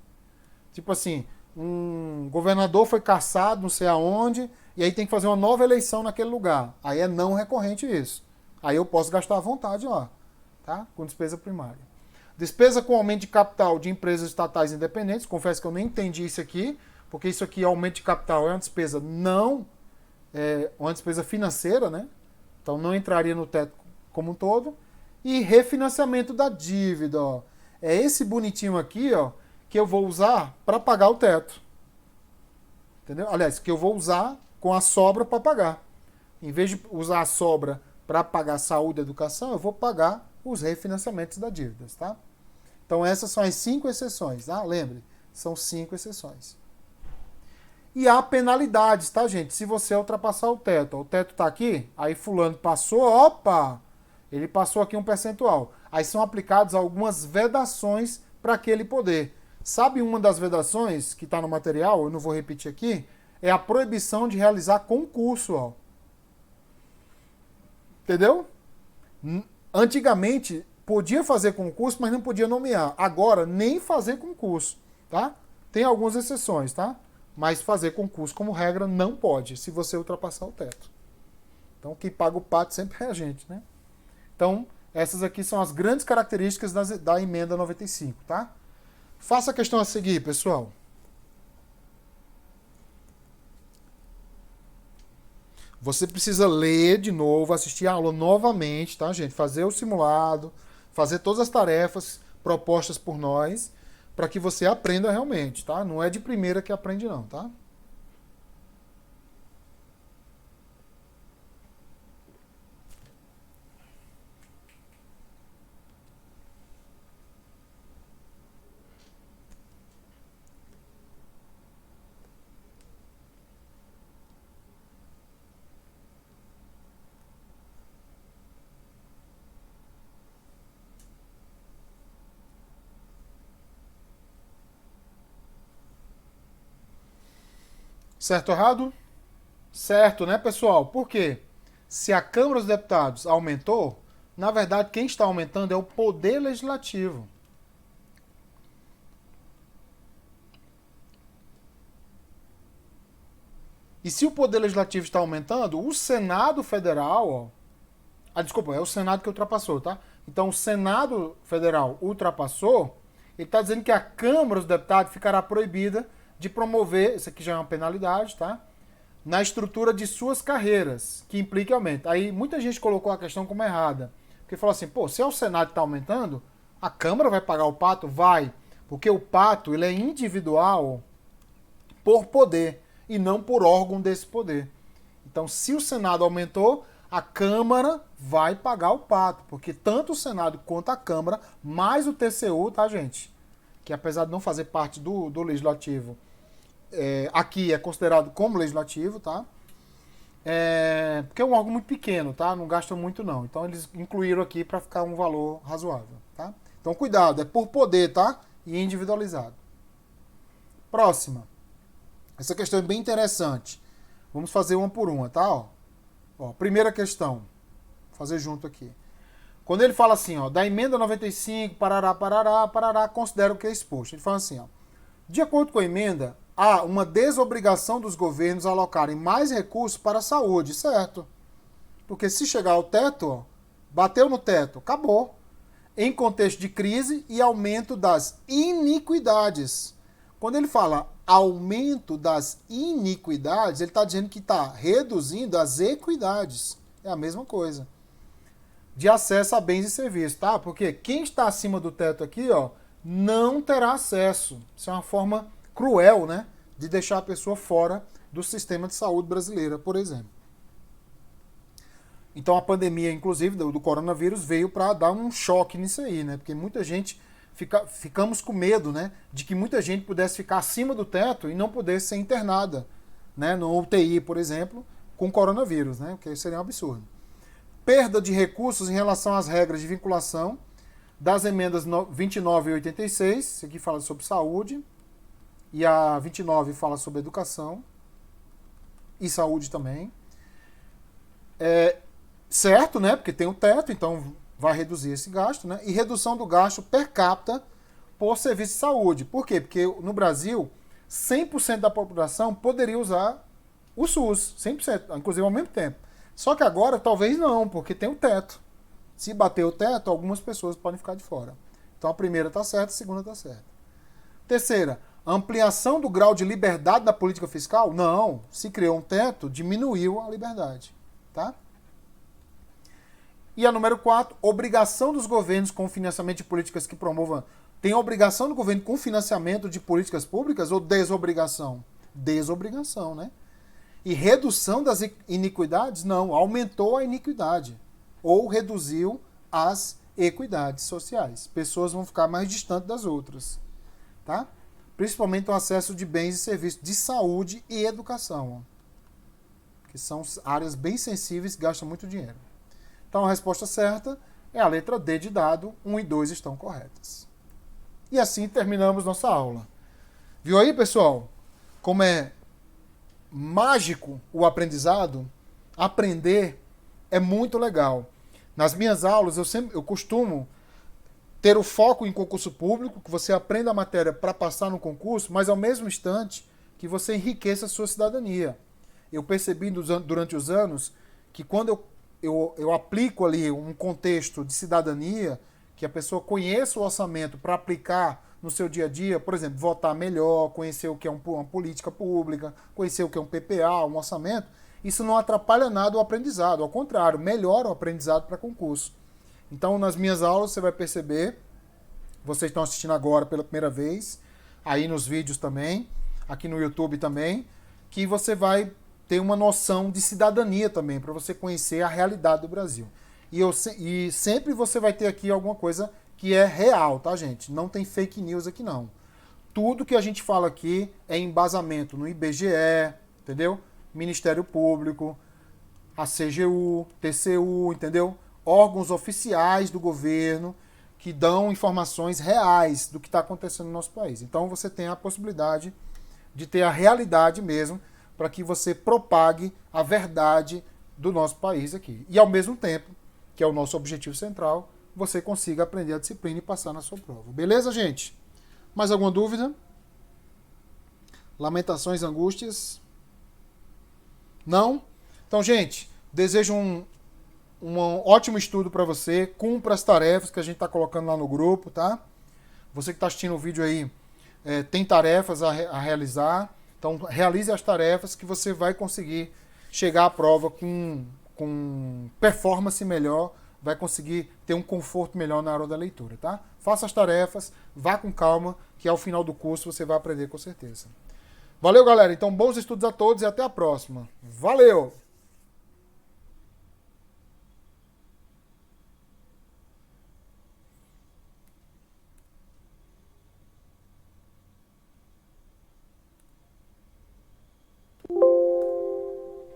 Tipo assim, um governador foi cassado, não sei aonde, e aí tem que fazer uma nova eleição naquele lugar. Aí é não recorrente isso. Aí eu posso gastar à vontade lá, tá? Com despesa primária. Despesa com aumento de capital de empresas estatais independentes. Confesso que eu nem entendi isso aqui, porque isso aqui, aumento de capital, é uma despesa uma despesa financeira, né? Então não entraria no teto como um todo. E refinanciamento da dívida, ó. É esse bonitinho aqui, ó, que eu vou usar para pagar o teto. Entendeu? Aliás, que eu vou usar com a sobra para pagar. Em vez de usar a sobra para pagar saúde e educação, eu vou pagar os refinanciamentos da dívida, tá? Então essas são as 5 exceções, tá? Lembre, são 5 exceções. E há penalidades, tá, gente? Se você ultrapassar o teto está aqui, aí fulano passou, opa! Ele passou aqui um percentual. Aí são aplicadas algumas vedações para aquele poder. Sabe uma das vedações que está no material, eu não vou repetir aqui, é a proibição de realizar concurso, ó. Entendeu? Antigamente, podia fazer concurso, mas não podia nomear. Agora, nem fazer concurso, tá? Tem algumas exceções, tá? Mas fazer concurso, como regra, não pode, se você ultrapassar o teto. Então, quem paga o pato sempre é a gente, né? Então, essas aqui são as grandes características da emenda 95, tá? Faça a questão a seguir, pessoal. Você precisa ler de novo, assistir a aula novamente, tá, gente? Fazer o simulado, fazer todas as tarefas propostas por nós, para que você aprenda realmente, tá? Não é de primeira que aprende não, tá? Certo ou errado? Certo, né, pessoal? Por quê? Se a Câmara dos Deputados aumentou, na verdade, quem está aumentando é o Poder Legislativo. E se o Poder Legislativo está aumentando, o Senado Federal, ó, desculpa, é o Senado que ultrapassou, tá? Então, o Senado Federal ultrapassou, ele está dizendo que a Câmara dos Deputados ficará proibida de promover, isso aqui já é uma penalidade, tá? Na estrutura de suas carreiras, que implica aumento. Aí muita gente colocou a questão como errada. Porque falou assim, pô, se é o Senado que está aumentando, a Câmara vai pagar o pato? Vai. Porque o pato, ele é individual por poder e não por órgão desse poder. Então, se o Senado aumentou, a Câmara vai pagar o pato. Porque tanto o Senado quanto a Câmara, mais o TCU, tá, gente? Que apesar de não fazer parte do Legislativo, aqui é considerado como legislativo, tá? Porque é um órgão muito pequeno, tá? Não gasta muito não. Então eles incluíram aqui para ficar um valor razoável, tá? Então cuidado, é por poder, tá? E individualizado. Próxima. Essa questão é bem interessante. Vamos fazer uma por uma, tá? Ó, primeira questão. Vou fazer junto aqui. Quando ele fala assim, ó, da emenda 95, parará, parará, parará, considera o que é exposto. Ele fala assim, ó, de acordo com a emenda, há uma desobrigação dos governos a alocarem mais recursos para a saúde, certo? Porque se chegar ao teto, ó, bateu no teto, acabou. Em contexto de crise e aumento das iniquidades. Quando ele fala aumento das iniquidades, ele está dizendo que está reduzindo as equidades. É a mesma coisa. De acesso a bens e serviços, tá? Porque quem está acima do teto aqui, ó, não terá acesso. Isso é uma forma cruel, né, de deixar a pessoa fora do sistema de saúde brasileira, por exemplo. Então a pandemia, inclusive, do coronavírus veio para dar um choque nisso aí, né? Porque muita gente ficamos com medo, né, de que muita gente pudesse ficar acima do teto e não pudesse ser internada, né, no UTI, por exemplo, com coronavírus, né? Porque seria um absurdo. Perda de recursos em relação às regras de vinculação das emendas 29 e 86, isso aqui fala sobre saúde, e a 29 fala sobre educação e saúde também. Certo, né? Porque tem o teto, então vai reduzir esse gasto, né? E redução do gasto per capita por serviço de saúde. Por quê? Porque no Brasil, 100% da população poderia usar o SUS, 100%, inclusive ao mesmo tempo. Só que agora talvez não, porque tem o teto. Se bater o teto, algumas pessoas podem ficar de fora. Então a primeira está certa, a segunda está certa. Terceira, ampliação do grau de liberdade da política fiscal? Não. Se criou um teto, diminuiu a liberdade. Tá? E a número 4, obrigação dos governos com financiamento de políticas que promovam. Tem obrigação do governo com financiamento de políticas públicas ou desobrigação? Desobrigação, né? E redução das iniquidades? Não, aumentou a iniquidade. Ou reduziu as equidades sociais. Pessoas vão ficar mais distantes das outras. Tá? Principalmente o acesso de bens e serviços de saúde e educação. Que são áreas bem sensíveis que gastam muito dinheiro. Então a resposta certa é a letra D de dado, 1 e 2 estão corretas. E assim terminamos nossa aula. Viu aí, pessoal? Como é mágico o aprendizado? Aprender é muito legal. Nas minhas aulas eu costumo ter o foco em concurso público, que você aprenda a matéria para passar no concurso, mas ao mesmo instante que você enriqueça a sua cidadania. Eu percebi durante os anos que quando eu aplico ali um contexto de cidadania, que a pessoa conheça o orçamento para aplicar no seu dia a dia, por exemplo, votar melhor, conhecer o que é uma política pública, conhecer o que é um PPA, um orçamento, isso não atrapalha nada o aprendizado, ao contrário, melhora o aprendizado para concurso. Então, nas minhas aulas, você vai perceber, vocês estão assistindo agora pela primeira vez, aí nos vídeos também, aqui no YouTube também, que você vai ter uma noção de cidadania também, para você conhecer a realidade do Brasil. E sempre você vai ter aqui alguma coisa que é real, tá, gente? Não tem fake news aqui, não. Tudo que a gente fala aqui é embasamento no IBGE, entendeu? Ministério Público, a CGU, TCU, entendeu? Órgãos oficiais do governo que dão informações reais do que está acontecendo no nosso país. Então você tem a possibilidade de ter a realidade mesmo para que você propague a verdade do nosso país aqui. E ao mesmo tempo, que é o nosso objetivo central, você consiga aprender a disciplina e passar na sua prova. Beleza, gente? Mais alguma dúvida? Lamentações, angústias? Não? Então, gente, desejo um ótimo estudo para você. Cumpra as tarefas que a gente está colocando lá no grupo, tá? Você que está assistindo o vídeo aí, tem tarefas a realizar. Então, realize as tarefas que você vai conseguir chegar à prova com performance melhor, vai conseguir ter um conforto melhor na hora da leitura, tá? Faça as tarefas, vá com calma, que ao final do curso você vai aprender com certeza. Valeu, galera. Então, bons estudos a todos e até a próxima. Valeu!